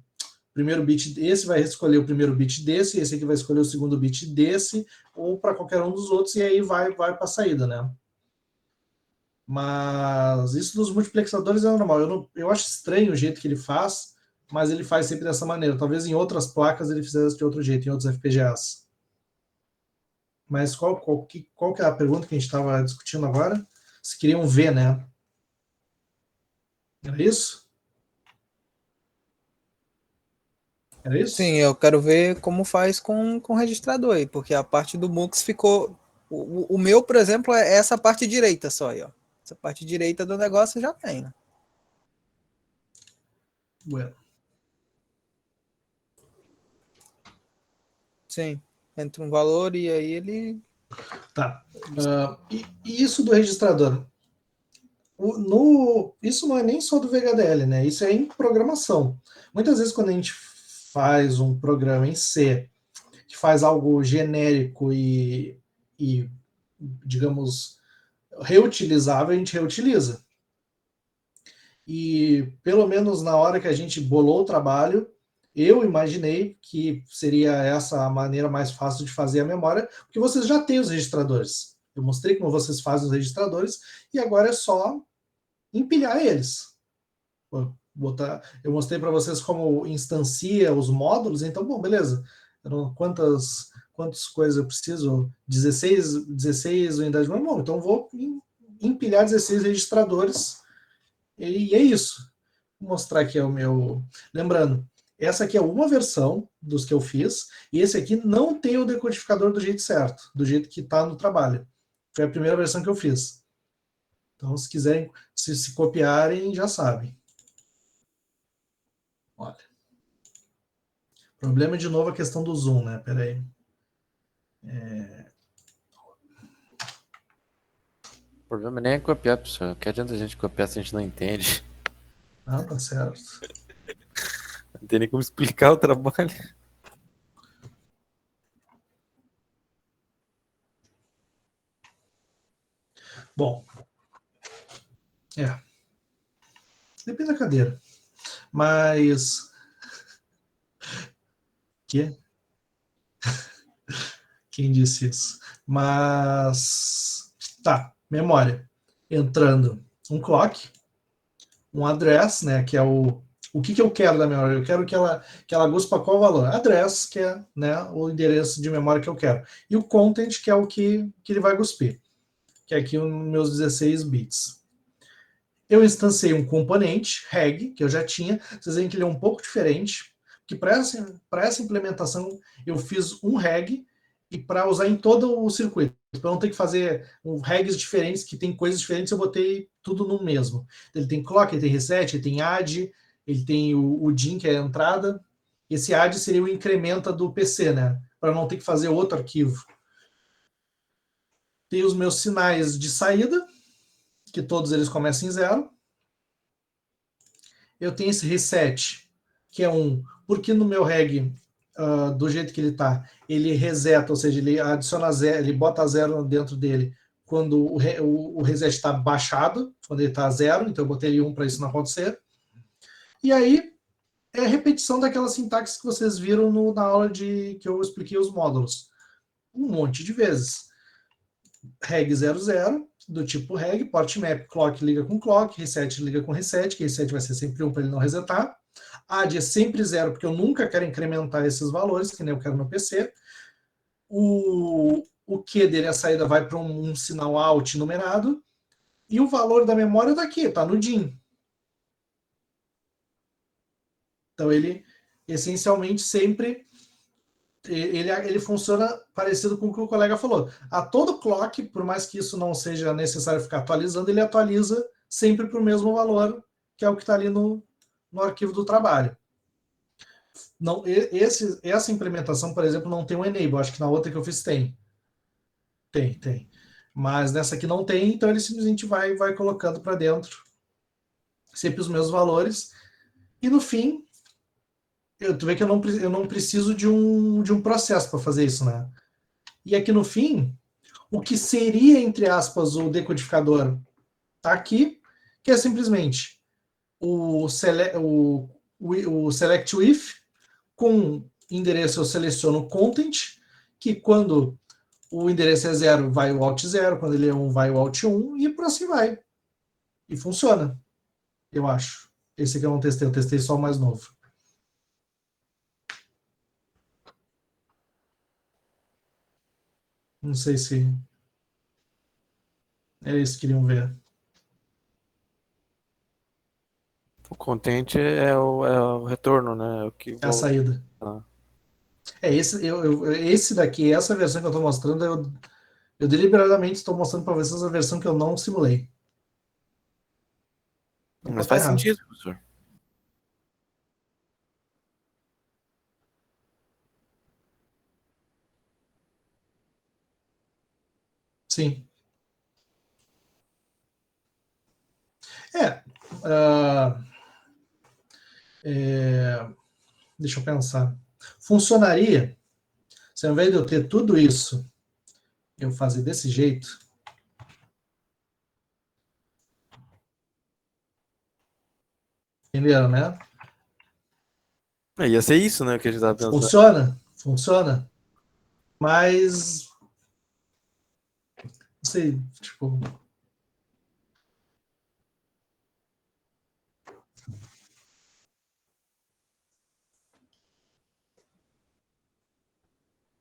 primeiro bit desse vai escolher o primeiro bit desse, esse aqui vai escolher o segundo bit desse, ou para qualquer um dos outros, e aí vai para a saída, né? Mas isso dos multiplexadores é normal. Eu acho estranho o jeito que ele faz, mas ele faz sempre dessa maneira. Talvez em outras placas ele fizesse de outro jeito, em outros FPGAs. Mas qual que é a pergunta que a gente estava discutindo agora? Se queriam ver, né? Era isso? Era isso? Sim, eu quero ver como faz com o registrador aí, porque a parte do MUX ficou. O meu, por exemplo, é essa parte direita só aí, ó. Essa parte direita do negócio já tem, né? Bueno. Sim, entra um valor e aí ele Tá. E isso do registrador? Isso não é nem só do VHDL, né? Isso é em programação. Muitas vezes, quando a gente faz um programa em C, que faz algo genérico e digamos, reutilizável, a gente reutiliza. E pelo menos na hora que a gente bolou o trabalho, eu imaginei que seria essa a maneira mais fácil de fazer a memória, porque vocês já têm os registradores. Eu mostrei como vocês fazem os registradores e agora é só empilhar eles. Eu mostrei para vocês como instancia os módulos, então, bom, beleza. Quantas coisas eu preciso? 16 unidades de memória. Então, vou empilhar 16 registradores e é isso. Vou mostrar aqui o meu. Lembrando, essa aqui é uma versão dos que eu fiz, e esse aqui não tem o decodificador do jeito certo, do jeito que está no trabalho. Foi a primeira versão que eu fiz. Então, se quiserem, se copiarem, já sabem. Olha. Problema de novo a questão do zoom, né? Peraí. O problema nem é copiar, pessoal. Que adianta a gente copiar se a gente não entende? Ah, tá certo. Não tem nem como explicar o trabalho. Bom. Depende da cadeira. Mas. Que? Quem disse isso? Mas. Tá, memória. Entrando um clock, um address, né? Que é o que eu quero da memória? Eu quero que ela goste para qual valor? Address, que é, né, o endereço de memória que eu quero. E o content, que é o que ele vai cuspir, que é aqui os meus 16 bits. Eu instanciei um componente, reg, que eu já tinha. Vocês veem que ele é um pouco diferente, que para essa implementação eu fiz um reg e para usar em todo o circuito. Para não ter que fazer regs diferentes, que tem coisas diferentes, eu botei tudo no mesmo. Ele tem clock, ele tem reset, ele tem add, ele tem o DIN, que é a entrada. Esse add seria o incrementa do PC, né? Para não ter que fazer outro arquivo. Tem os meus sinais de saída, que todos eles começam em 0. Eu tenho esse reset, que é porque no meu reg, do jeito que ele está, ele reseta, ou seja, ele adiciona 0, ele bota 0 dentro dele quando o reset está baixado, quando ele está a 0, então eu botei ele 1 para isso não acontecer. E aí é a repetição daquela sintaxe que vocês viram na aula que eu expliquei os módulos. Um monte de vezes. Reg 00, do tipo reg, port map, clock liga com clock, reset liga com reset, que reset vai ser sempre 1 para ele não resetar. Add é sempre 0, porque eu nunca quero incrementar esses valores, que nem eu quero no PC. O Q dele, a saída, vai para um sinal out numerado. E o valor da memória está aqui, está no DIN. Então ele, essencialmente, sempre ele funciona parecido com o que o colega falou. A todo clock, por mais que isso não seja necessário ficar atualizando, ele atualiza sempre para o mesmo valor, que é o que está ali no arquivo do trabalho. Não, essa implementação, por exemplo, não tem um enable. Acho que na outra que eu fiz tem. Tem. Mas nessa aqui não tem, então ele simplesmente vai colocando para dentro sempre os mesmos valores. E no fim, tu vê que eu não preciso de um processo para fazer isso, né? E aqui no fim, o que seria, entre aspas, o decodificador está aqui, que é simplesmente o select with, com endereço eu seleciono o content, que quando o endereço é 0, vai o alt 0, quando ele é 1, vai o alt 1, e por assim vai. E funciona, eu acho. Esse aqui eu não testei, eu testei só o mais novo. Não sei se é isso que queriam ver. O content é o retorno, né? O que É a saída. Esse daqui, essa versão que eu estou mostrando, eu deliberadamente estou mostrando para vocês a versão que eu não simulei. Não Mas pode estar faz errado. sentido, professor. Sim. Ah, deixa eu pensar. Funcionaria se ao invés de eu ter tudo isso, eu fazer desse jeito? Entenderam, né? Ia ser isso, né, que a gente tava pensando. Funciona. Mas, não sei, tipo...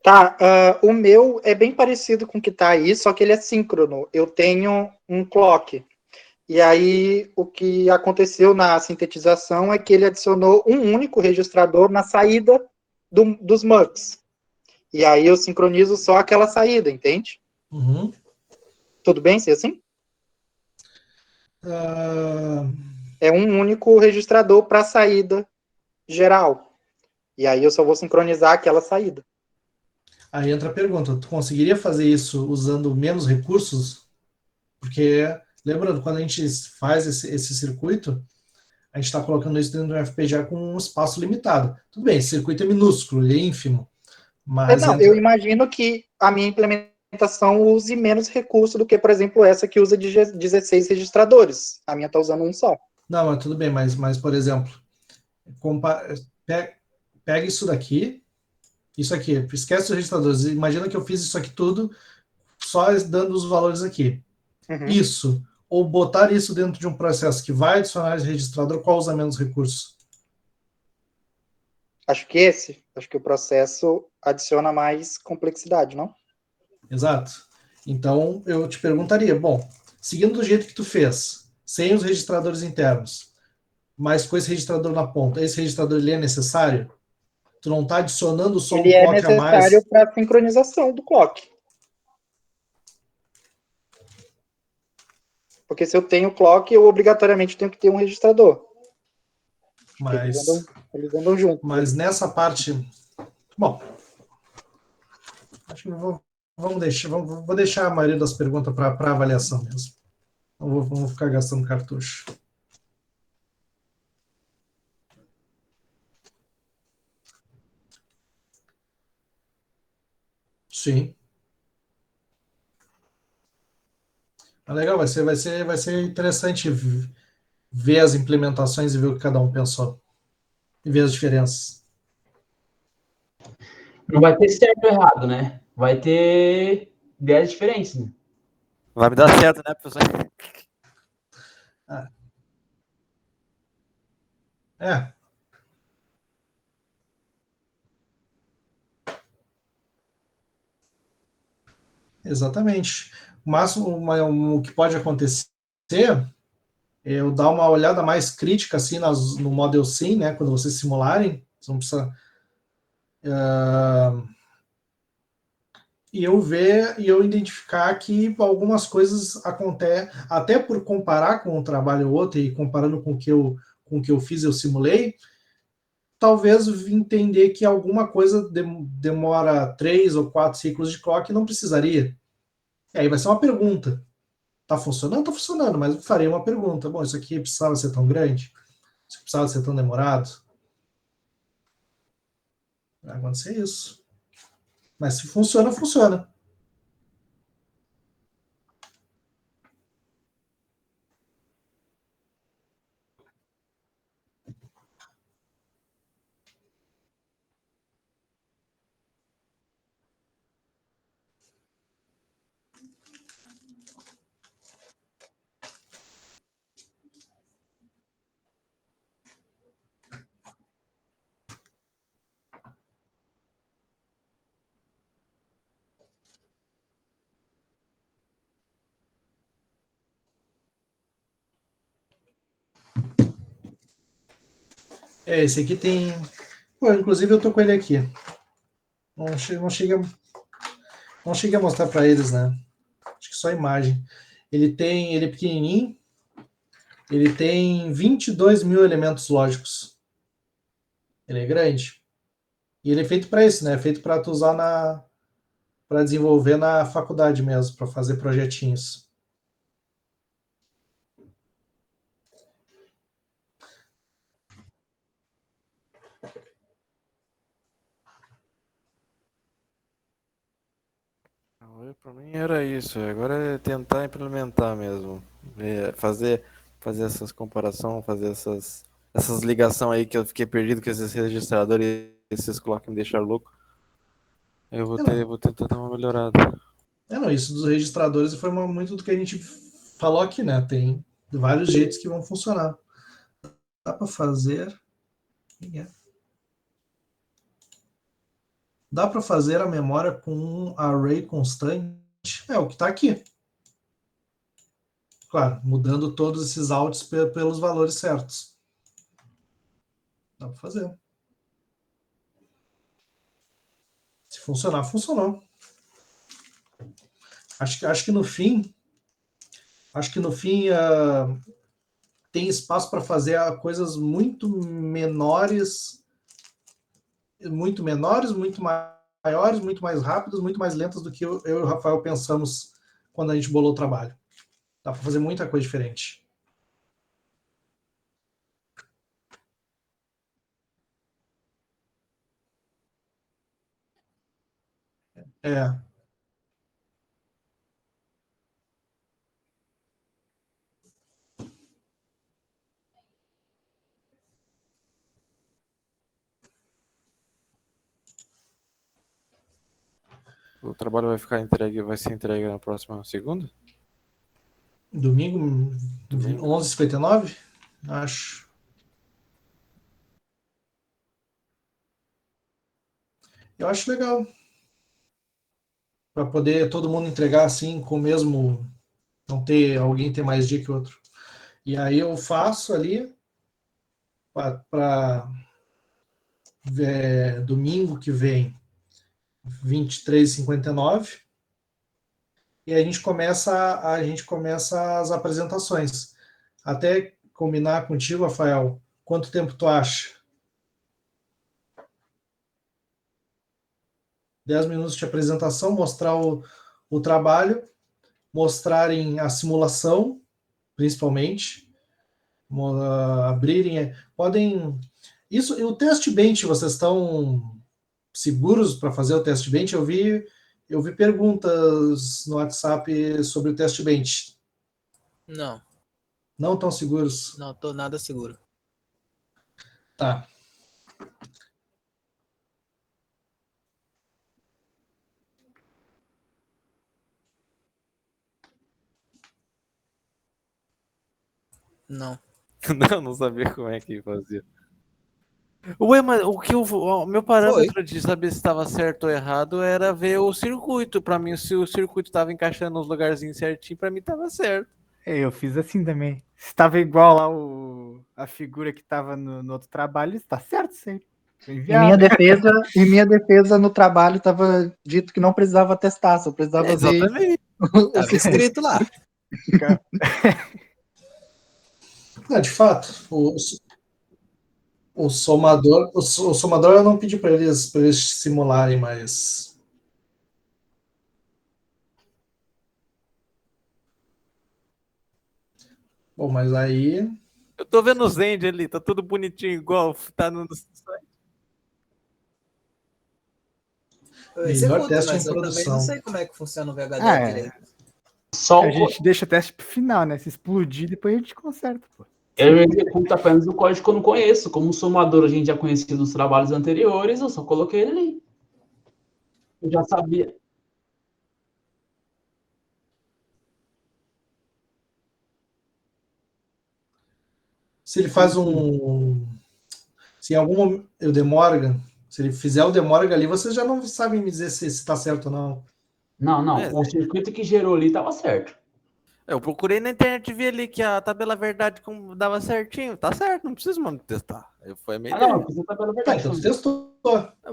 Tá, o meu é bem parecido com o que tá aí, só que ele é síncrono. Eu tenho um clock. E aí, o que aconteceu na sintetização é que ele adicionou um único registrador na saída dos MUX. E aí eu sincronizo só aquela saída, entende? Uhum. Tudo bem ser assim? Ah, É um único registrador para a saída geral. E aí eu só vou sincronizar aquela saída. aí entra a pergunta, tu conseguiria fazer isso usando menos recursos? Porque, lembrando, quando a gente faz esse circuito, a gente está colocando isso dentro do FPGA com um espaço limitado. Tudo bem, esse circuito é minúsculo, ele é ínfimo, mas Não, eu imagino que a minha implementação use menos recurso do que, por exemplo, essa que usa 16 registradores. A minha está usando um só. Não, mas tudo bem, mas por exemplo, pega isso daqui, isso aqui, esquece os registradores, imagina que eu fiz isso aqui tudo só dando os valores aqui. Uhum. Isso, ou botar isso dentro de um processo que vai adicionar esse registrador, qual usa menos recursos? Acho que o processo adiciona mais complexidade, não? Exato. Então, eu te perguntaria, bom, seguindo do jeito que tu fez, sem os registradores internos, mas com esse registrador na ponta, esse registrador ele é necessário? Tu não está adicionando só um Ele é clock a mais? necessário para a sincronização do clock. Porque se eu tenho clock, eu obrigatoriamente tenho que ter um registrador. Eles andam juntos. Mas nessa parte... Bom, acho que vou deixar a maioria das perguntas para avaliação mesmo. Não vou ficar gastando cartucho. Sim. Legal, vai ser interessante ver as implementações e ver o que cada um pensou. E ver as diferenças. Não vai ter certo ou errado, né? Vai ter ideias diferentes, né? Vai me dar certo, né, professor? É. Exatamente. O máximo, o que pode acontecer é eu dar uma olhada mais crítica assim no Model Sim, né, quando vocês simularem, você não precisa e eu ver e eu identificar que algumas coisas acontecem, até por comparar com um trabalho ou outro e comparando com o que eu fiz, eu simulei, talvez entender que alguma coisa demora 3 ou 4 ciclos de clock e não precisaria. E aí vai ser uma pergunta. Tá funcionando? Tá funcionando, mas eu farei uma pergunta. Bom, isso aqui precisava ser tão grande? Isso precisava ser tão demorado? Vai acontecer isso. Mas se funciona, funciona. Esse aqui tem... Pô, inclusive eu tô com ele aqui. Não cheguei a mostrar para eles, né? Acho que só a imagem. Ele é pequenininho. Ele tem 22 mil elementos lógicos. Ele é grande. E ele é feito para isso, né? É feito para tu usar para desenvolver na faculdade mesmo, para fazer projetinhos. Para mim era isso. Agora é tentar implementar mesmo. Fazer essas comparações, fazer essas ligações aí que eu fiquei perdido com esses registradores e esses clock que me deixaram louco. Eu vou tentar dar uma melhorada. Não, isso dos registradores foi muito do que a gente falou aqui, né? Tem vários jeitos que vão funcionar. Dá para fazer. Dá para fazer a memória com um array constante? É o que está aqui. Claro, mudando todos esses outs pelos valores certos. Dá para fazer. Se funcionar, funcionou. Acho que no fim tem espaço para fazer coisas muito menores, muito maiores, muito mais rápidas, muito mais lentas do que eu e o Rafael pensamos quando a gente bolou o trabalho. Dá para fazer muita coisa diferente. É. O trabalho vai ser entregue na próxima segunda? Domingo, Domingo. 11h59, acho. Eu acho legal. Para poder todo mundo entregar assim, com o mesmo. Não ter alguém ter mais dia que outro. E aí eu faço ali para domingo que vem, 23h59. E a gente começa as apresentações. Até combinar contigo, Rafael, quanto tempo tu acha? 10 minutos de apresentação, mostrar o trabalho, mostrarem a simulação, principalmente, abrirem, podem... Isso, o teste bench, vocês estão seguros para fazer o teste bench? Eu vi perguntas no WhatsApp sobre o teste bench. Não, Não estão seguros? não tô nada seguro. Tá. Não. Não sabia como é que fazia. Ué, mas o meu parâmetro de saber se estava certo ou errado era ver o circuito. Para mim, se o circuito estava encaixando nos lugarzinhos certinho, para mim estava certo. Eu fiz assim também. Se tava igual lá a figura que tava no outro trabalho, está certo sempre. Em minha defesa no trabalho estava dito que não precisava testar, só precisava ver. Exatamente. Tava escrito lá. De fato, o somador eu não pedi para eles simularem, mas bom, mas aí Eu tô vendo o Zend ali, tá tudo bonitinho igual tá no site. Melhor teste mas em eu também produção. não sei como é que funciona o VHDL direito. A gente deixa o teste pro final, né? Se explodir, depois a gente conserta, pô. Eu executo apenas o código que eu não conheço. Como somador a gente já conhecia dos trabalhos anteriores, eu só coloquei ele ali. Eu já sabia. Se ele faz se em algum momento o Demorgan, se ele fizer o Demorgan ali, vocês já não sabem me dizer se está certo ou não. Não. O circuito que gerou ali estava certo. Eu procurei na internet e vi ali que a tabela verdade dava certinho. Tá certo, não precisa mais testar. Foi meio não precisa tabela verdade. Então tu testou.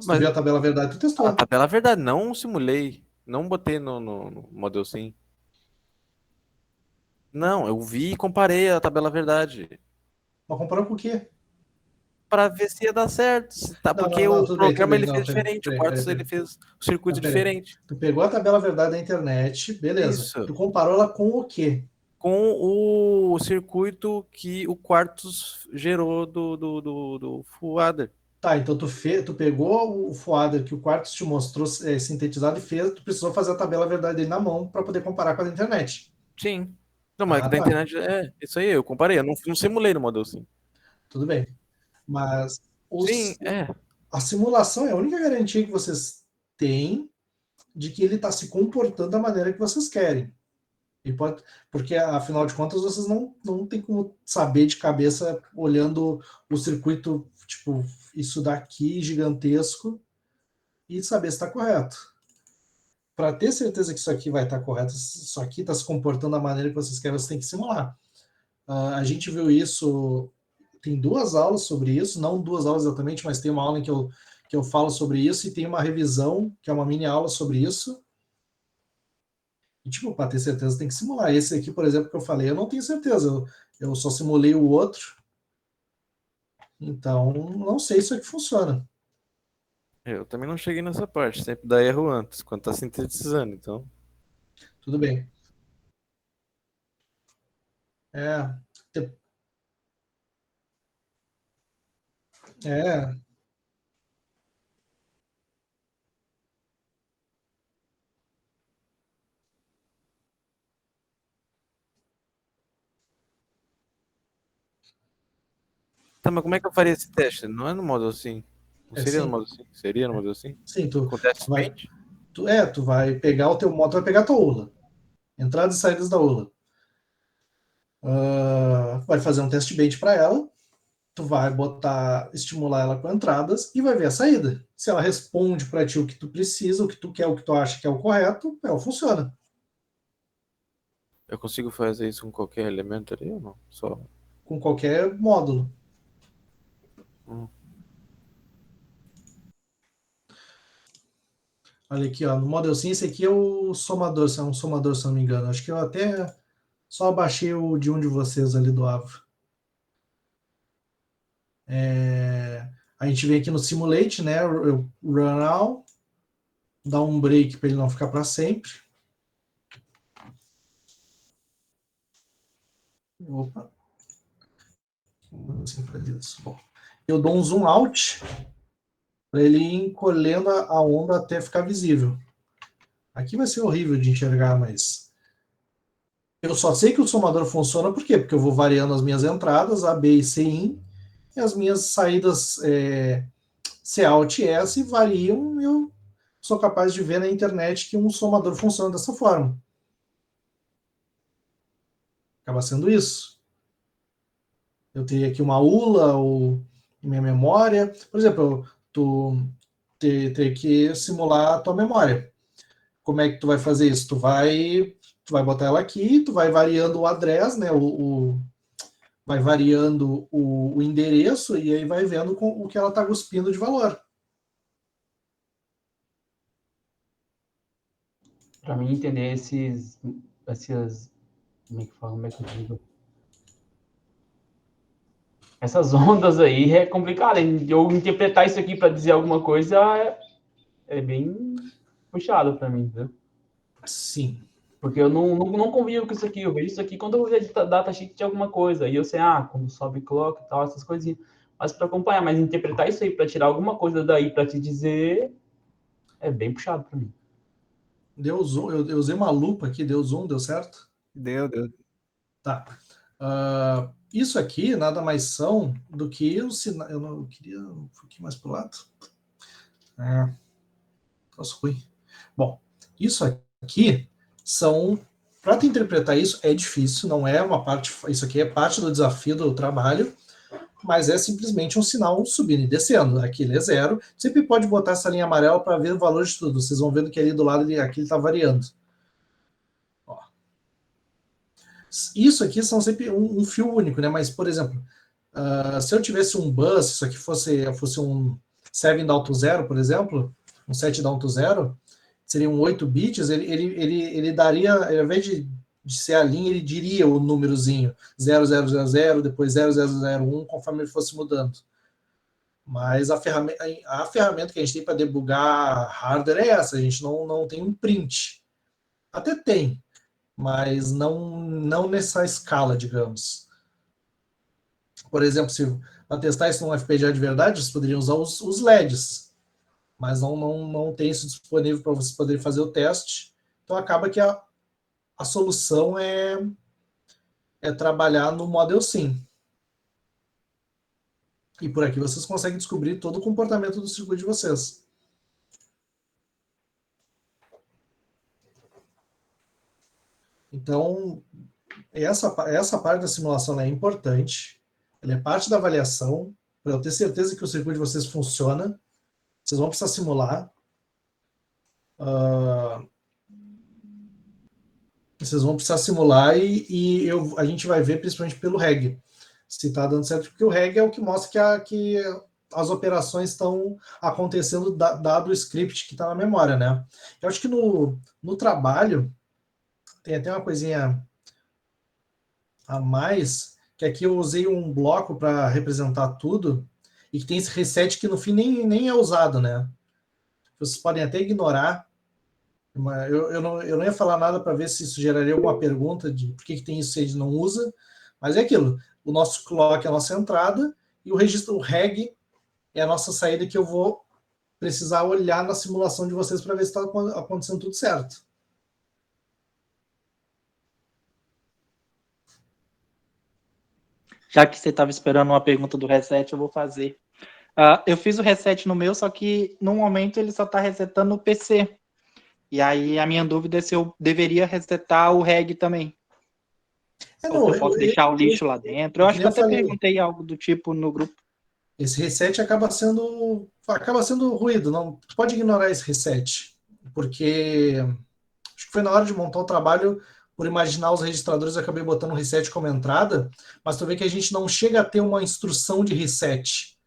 Se tu viu a tabela verdade, tu testou. A tabela verdade, não simulei. Não botei no Model Sim. Não, eu vi e comparei a tabela verdade. Mas comparou com o quê? para ver se ia dar certo. Tá, porque o tudo bem, programa ele não, fez peraí, diferente, o peraí, Quartz peraí. ele fez o circuito Peraí. diferente. Tu pegou a tabela verdade da internet, beleza. Isso. Tu comparou ela com o quê? Com o circuito que o Quartz gerou do Full Adder. Tá, então tu pegou o FOADER que o Quartz te mostrou sintetizado e tu precisou fazer a tabela verdade dele na mão para poder comparar com a da internet. Sim. Não, mas da Tá. internet isso aí, eu comparei, eu não simulei no Model Sim. Tudo bem. Mas Sim, a simulação é a única garantia que vocês têm de que ele está se comportando da maneira que vocês querem. Porque, afinal de contas, vocês não tem como saber de cabeça olhando o circuito, tipo, isso daqui gigantesco e saber se está correto. Para ter certeza que isso aqui vai estar correto, isso aqui está se comportando da maneira que vocês querem, você tem que simular. A gente viu isso, tem 2 aulas sobre isso, não 2 aulas exatamente, mas tem uma aula em que eu falo sobre isso e tem uma revisão, que é uma mini aula sobre isso. E, tipo, para ter certeza tem que simular. Esse aqui, por exemplo, que eu falei, eu não tenho certeza, eu só simulei o outro, então não sei se isso aqui funciona. eu também não cheguei nessa parte, sempre dá erro antes, quando tá sintetizando, então. Tudo bem. É. Tá, mas como é que eu faria esse teste? Não é no Model Sim? Não seria no Sim. Model Sim? Seria no Model Sim? Sim, Com teste vai, paint? tu vai pegar o teu modo, tu vai pegar a tua ULA. Entradas e saídas da ULA. Vai fazer um teste bait para ela, tu vai estimular ela com entradas e vai ver a saída. Se ela responde para ti o que tu precisa, o que tu quer, o que tu acha que é o correto, ela funciona. Eu consigo fazer isso com qualquer elemento ali ou não? Só. Com qualquer módulo. Olha aqui, ó, no Model Sim, esse aqui é o somador, é um somador, se não me engano. Acho que eu até só abaixei o de um de vocês ali do Ava. A gente vem aqui no Simulate, né? Run out, dá um break para ele não ficar para sempre. Opa. Bom, eu dou um zoom out para ele ir encolhendo a onda até ficar visível. Aqui vai ser horrível de enxergar, mas eu só sei que o somador funciona por quê? Porque eu vou variando as minhas entradas, A, B e C in, e as minhas saídas C out e S variam, e eu sou capaz de ver na internet que um somador funciona dessa forma. Acaba sendo isso. Eu teria aqui uma ULA ou em minha memória. Por exemplo, tu ter que simular a tua memória. Como é que tu vai fazer isso? Tu vai botar ela aqui, tu vai variando o address, né? Vai variando o endereço e aí vai vendo o que ela está cuspindo de valor. Para mim entender essas, como é que fala, como é que eu digo? Essas ondas aí é complicado. Eu interpretar isso aqui para dizer alguma coisa é bem puxado para mim, viu? Sim. Porque eu não convivo com isso aqui. Eu vejo isso aqui quando eu vejo datasheet de alguma coisa. E eu sei, quando sobe clock e tal, essas coisinhas. Mas para acompanhar, mas interpretar isso aí, para tirar alguma coisa daí para te dizer, é bem puxado para mim. Deu zoom, eu usei uma lupa aqui, deu zoom, deu certo? Deu. Tá. Isso aqui nada mais são do que o sinal. Eu não queria um pouquinho mais para o lado. Troço ruim. Bom, isso aqui são. Para tu interpretar isso é difícil, não é uma parte. Isso aqui é parte do desafio do trabalho, mas é simplesmente um sinal subindo e descendo. Aqui ele é 0. Sempre pode botar essa linha amarela para ver o valor de tudo. Vocês vão vendo que ali do lado aqui ele está variando. Ó. Isso aqui são sempre um fio único, né? Mas, por exemplo, se eu tivesse um bus, isso aqui fosse um 7 down to 0, por exemplo, um 7 down to 0, seriam 8 bits, ele daria, ao invés de ser a linha, ele diria o númerozinho 0000, depois 0001, conforme ele fosse mudando. Mas a ferramenta que a gente tem para debugar hardware é essa, a gente não tem um print. Até tem, mas não nessa escala, digamos. Por exemplo, se para testar isso num FPGA de verdade, vocês poderiam usar os LEDs, mas não tem isso disponível para vocês poderem fazer o teste. Então acaba que a solução é trabalhar no Model Sim. E por aqui vocês conseguem descobrir todo o comportamento do circuito de vocês. Então, essa parte da simulação é importante. Ela é parte da avaliação, para eu ter certeza que o circuito de vocês funciona. Vocês vão precisar simular. Vocês vão precisar simular a gente vai ver principalmente pelo REG se está dando certo, porque o REG é o que mostra que as operações estão acontecendo dado o script que está na memória, né? Eu acho que no trabalho tem até uma coisinha a mais, que aqui eu usei um bloco para representar tudo, e que tem esse reset que no fim nem é usado, né? Vocês podem até ignorar. Eu não ia falar nada para ver se isso geraria alguma pergunta de por que tem isso se a gente não usa, mas é aquilo. O nosso clock é a nossa entrada e o registro, o reg, é a nossa saída que eu vou precisar olhar na simulação de vocês para ver se está acontecendo tudo certo. Já que você estava esperando uma pergunta do reset, eu vou fazer. Eu fiz o reset no meu, só que no momento ele só está resetando o PC. E aí a minha dúvida é se eu deveria resetar o reg também. Ou se eu posso deixar o lixo lá dentro. Eu acho que eu até perguntei algo do tipo no grupo. Esse reset acaba sendo ruído, não pode ignorar esse reset, porque acho que foi na hora de montar o trabalho, por imaginar os registradores, eu acabei botando um reset como entrada, mas tu vê que a gente não chega a ter uma instrução de reset.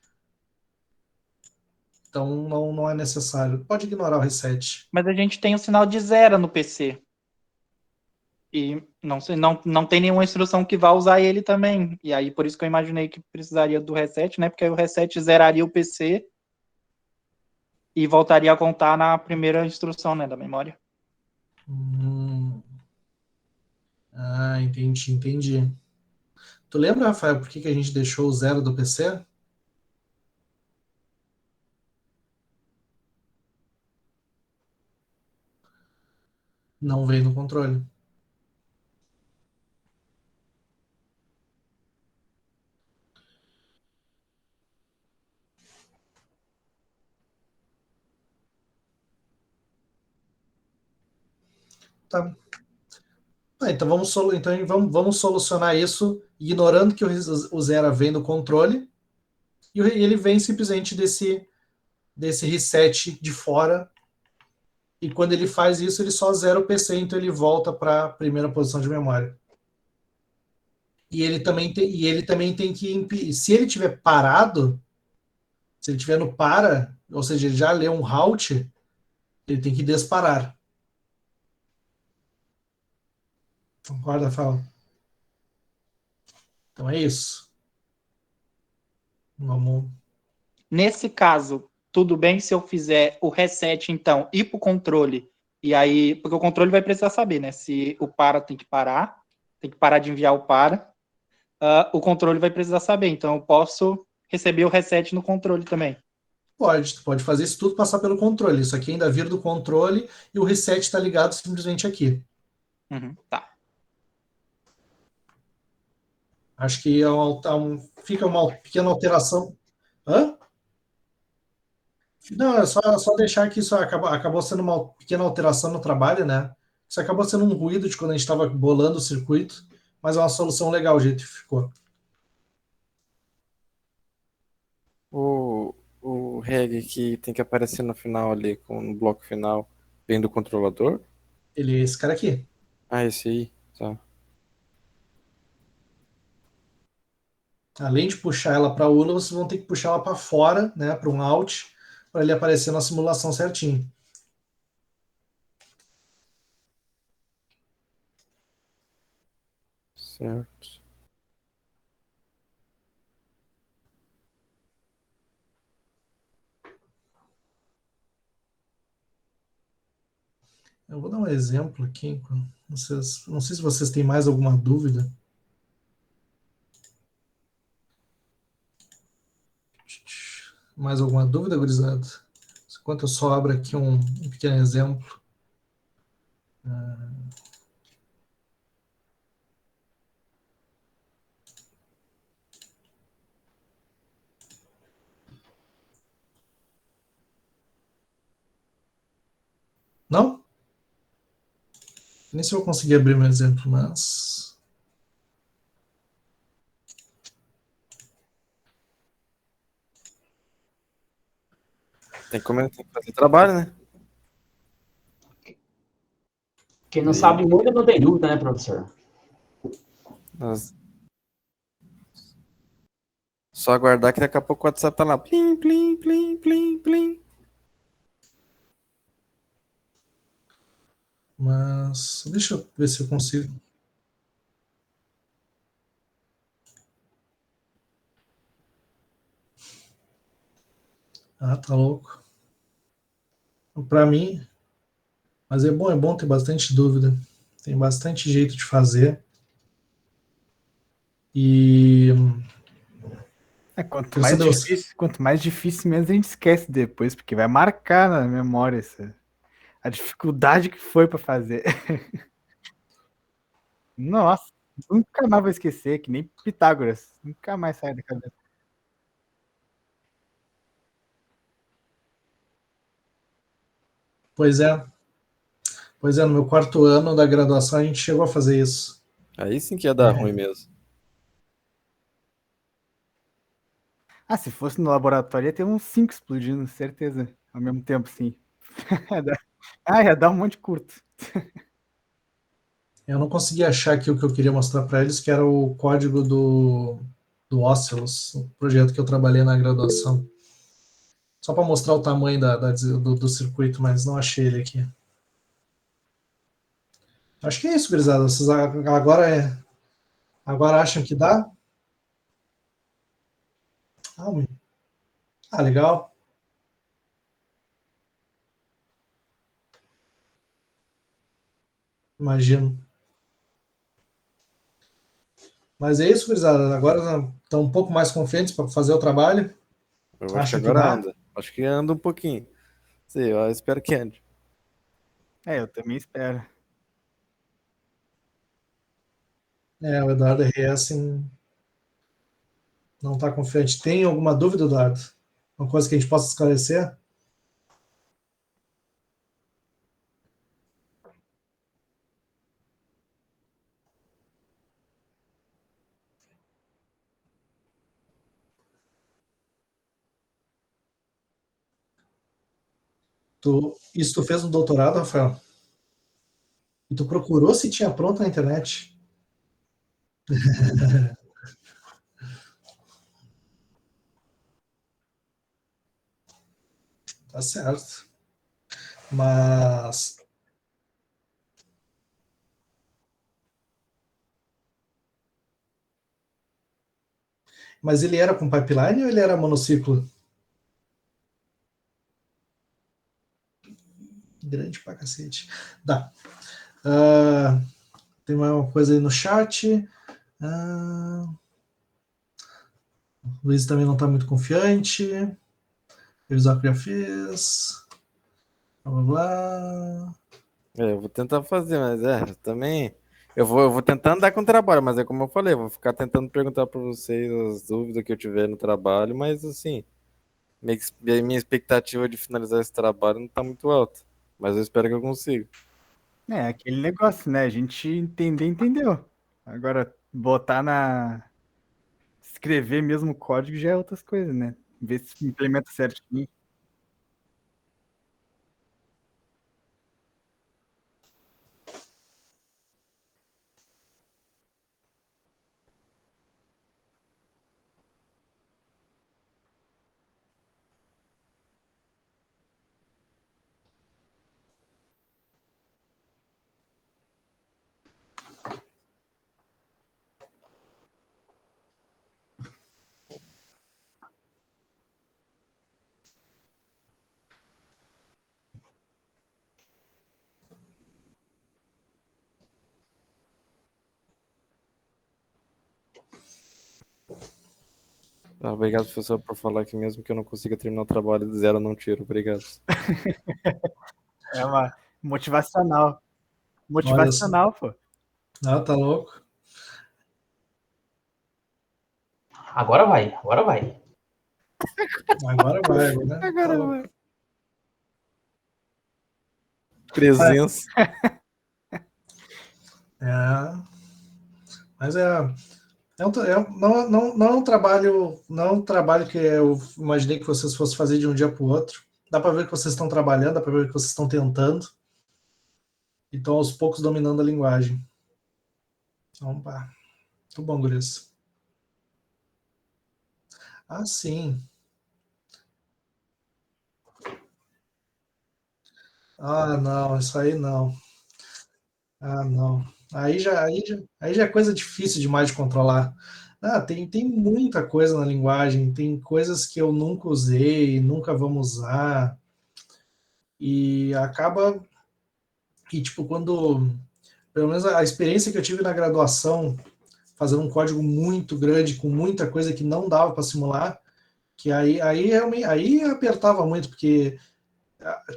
Então não é necessário. Pode ignorar o reset. Mas a gente tem o sinal de zero no PC. E não tem nenhuma instrução que vá usar ele também. E aí, por isso que eu imaginei que precisaria do reset, né? Porque aí o reset zeraria o PC e voltaria a contar na primeira instrução, né, da memória. Entendi. Tu lembra, Rafael, por que a gente deixou o zero do PC? Não veio no controle. Tá. Então vamos solucionar isso ignorando que o zero vem do controle e ele vem simplesmente desse reset de fora. E quando ele faz isso, ele só zera o PC, então ele volta para a primeira posição de memória. E ele também tem que, se ele tiver parado, se ele tiver no para, ou seja, ele já leu um halt, ele tem que desparar. Concorda, Fala? Então é isso. Vamos. Nesse caso, tudo bem se eu fizer o reset, então, ir para o controle. E aí, porque o controle vai precisar saber, né? Se o para tem que parar de enviar o para. O controle vai precisar saber. Então, eu posso receber o reset no controle também. Tu pode fazer isso tudo passar pelo controle. Isso aqui ainda vira do controle e o reset está ligado simplesmente aqui. Tá. Acho que fica uma pequena alteração. Hã? Não, é só deixar que isso acabou sendo uma pequena alteração no trabalho, né? Isso acabou sendo um ruído de quando a gente estava bolando o circuito, mas é uma solução legal o jeito que ficou. O reg que tem que aparecer no final ali, no bloco final, vem do controlador? Ele é esse cara aqui. Ah, esse aí, tá. Além de puxar ela para a ULA, vocês vão ter que puxar ela para fora, né, para um out, para ele aparecer na simulação certinho. Certo. Eu vou dar um exemplo aqui. Não sei se vocês têm mais alguma dúvida. Mais alguma dúvida, gurizada? Enquanto eu só abro aqui um pequeno exemplo. Não? Nem se eu conseguir abrir meu exemplo, mas... Tem que fazer trabalho, né? Quem não sabe muito não tem dúvida, né, professor? Nós- Só aguardar que daqui a pouco o WhatsApp tá lá. Plim, plim, plim, plim, plim. Mas deixa eu ver se eu consigo. Ah, tá louco. Para mim, mas é bom ter bastante dúvida. Tem bastante jeito de fazer. E Quanto mais difícil mesmo a gente esquece depois, porque vai marcar na memória a dificuldade que foi para fazer. Nossa, nunca mais vou esquecer, que nem Pitágoras. Nunca mais sai da cabeça. pois é, no meu quarto ano da graduação a gente chegou a fazer isso. Aí sim que ia dar ruim mesmo. Ah, se fosse no laboratório ia ter uns 5 explodindo, certeza. Ao mesmo tempo, sim. Ia dar um monte curto. Eu não consegui achar aqui o que eu queria mostrar para eles, que era o código do Ocelus, o projeto que eu trabalhei na graduação. Só para mostrar o tamanho do circuito, mas não achei ele aqui. Acho que é isso, gurizada. Vocês agora acham que dá? Legal. Imagino. Mas é isso, gurizada. Agora estão um pouco mais confiantes para fazer o trabalho. Eu acho que Acho que agora dá. anda. Acho que anda um pouquinho. Sei, eu espero que ande. Eu também espero. O Eduardo RS não está confiante. Tem alguma dúvida, Eduardo? Uma coisa que a gente possa esclarecer? Isso tu fez no doutorado, Rafael? E tu procurou se tinha pronto na internet? Tá certo. Mas ele era com pipeline ou ele era monociclo? Grande pra cacete. Dá. Tem uma coisa aí no chat. O Luiz também não está muito confiante. O Isaac já fez. Blá, blá, blá. Eu vou tentar fazer, mas também. Eu vou tentar andar com o trabalho, mas é como eu falei, eu vou ficar tentando perguntar para vocês as dúvidas que eu tiver no trabalho, mas assim, minha expectativa de finalizar esse trabalho não está muito alta. Mas eu espero que eu consiga. Aquele negócio, né? A gente entendeu. Agora, botar escrever mesmo o código já é outras coisas, né? Ver se implementa certinho. Obrigado, professor, por falar que mesmo que eu não consiga terminar o trabalho do zero, eu não tiro. Obrigado. É uma motivacional. Olha só. Motivacional, pô. Ah, tá louco. Agora vai, agora vai. Agora vai, né? Tá Agora louco. vai. Presença. É, mas não é um trabalho, não é um trabalho que eu imaginei que vocês fossem fazer de um dia para o outro. Dá para ver que vocês estão trabalhando, dá para ver que vocês estão tentando. E estão aos poucos dominando a linguagem. Então, pá, muito bom, guris. Ah, sim. Ah, não, isso aí não. Ah, não. Aí já é coisa difícil demais de controlar. Ah, tem muita coisa na linguagem, tem coisas que eu nunca usei, nunca vamos usar, e acaba. E, tipo, quando. Pelo menos a experiência que eu tive na graduação, fazendo um código muito grande, com muita coisa que não dava para simular, que aí realmente aí apertava muito, porque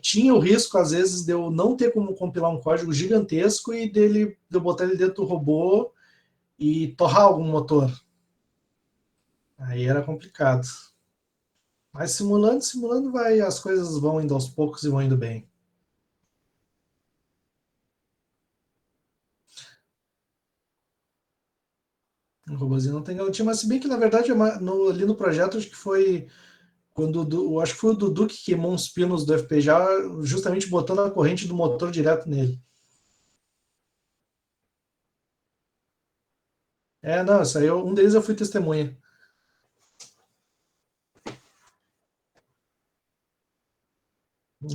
tinha o risco, às vezes, de eu não ter como compilar um código gigantesco e de eu botar ele dentro do robô e torrar algum motor. Aí era complicado. Mas simulando vai, as coisas vão indo aos poucos e vão indo bem. O robôzinho não tem garotinha, mas se bem que na verdade ali no projeto acho que foi quando acho que foi o Dudu que queimou uns pinos do FPGA justamente botando a corrente do motor direto nele. Não, isso aí um deles eu fui testemunha.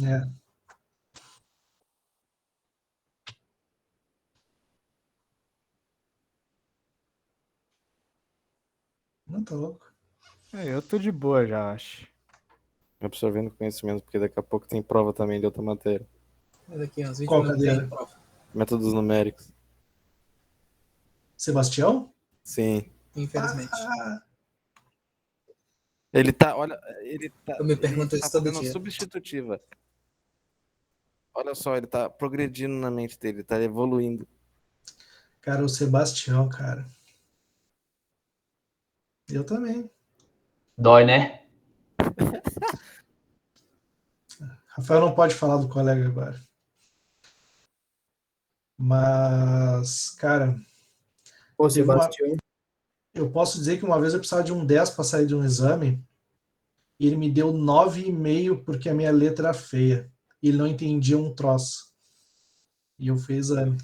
É, não tá louco. Eu tô de boa já, acho. Absorvendo conhecimento, porque daqui a pouco tem prova também de outra matéria. Daqui uns 20 Qual minutos tem cadeira? prova. Métodos numéricos. Sebastião? Sim. Infelizmente. Ele tá, olha, ele tá. Eu me pergunto ele tá isso todo fazendo dia. substitutiva. Olha só, ele tá progredindo na mente dele, tá evoluindo. Cara, o Sebastião, cara. Eu também. Dói, né? Rafael não pode falar do colega agora. Mas, cara, Ô, teve uma, Sebastião. eu posso dizer que uma vez eu precisava de um 10 para sair de um exame e ele me deu 9,5 porque a minha letra era feia. E ele não entendia um troço. E eu fiz exame.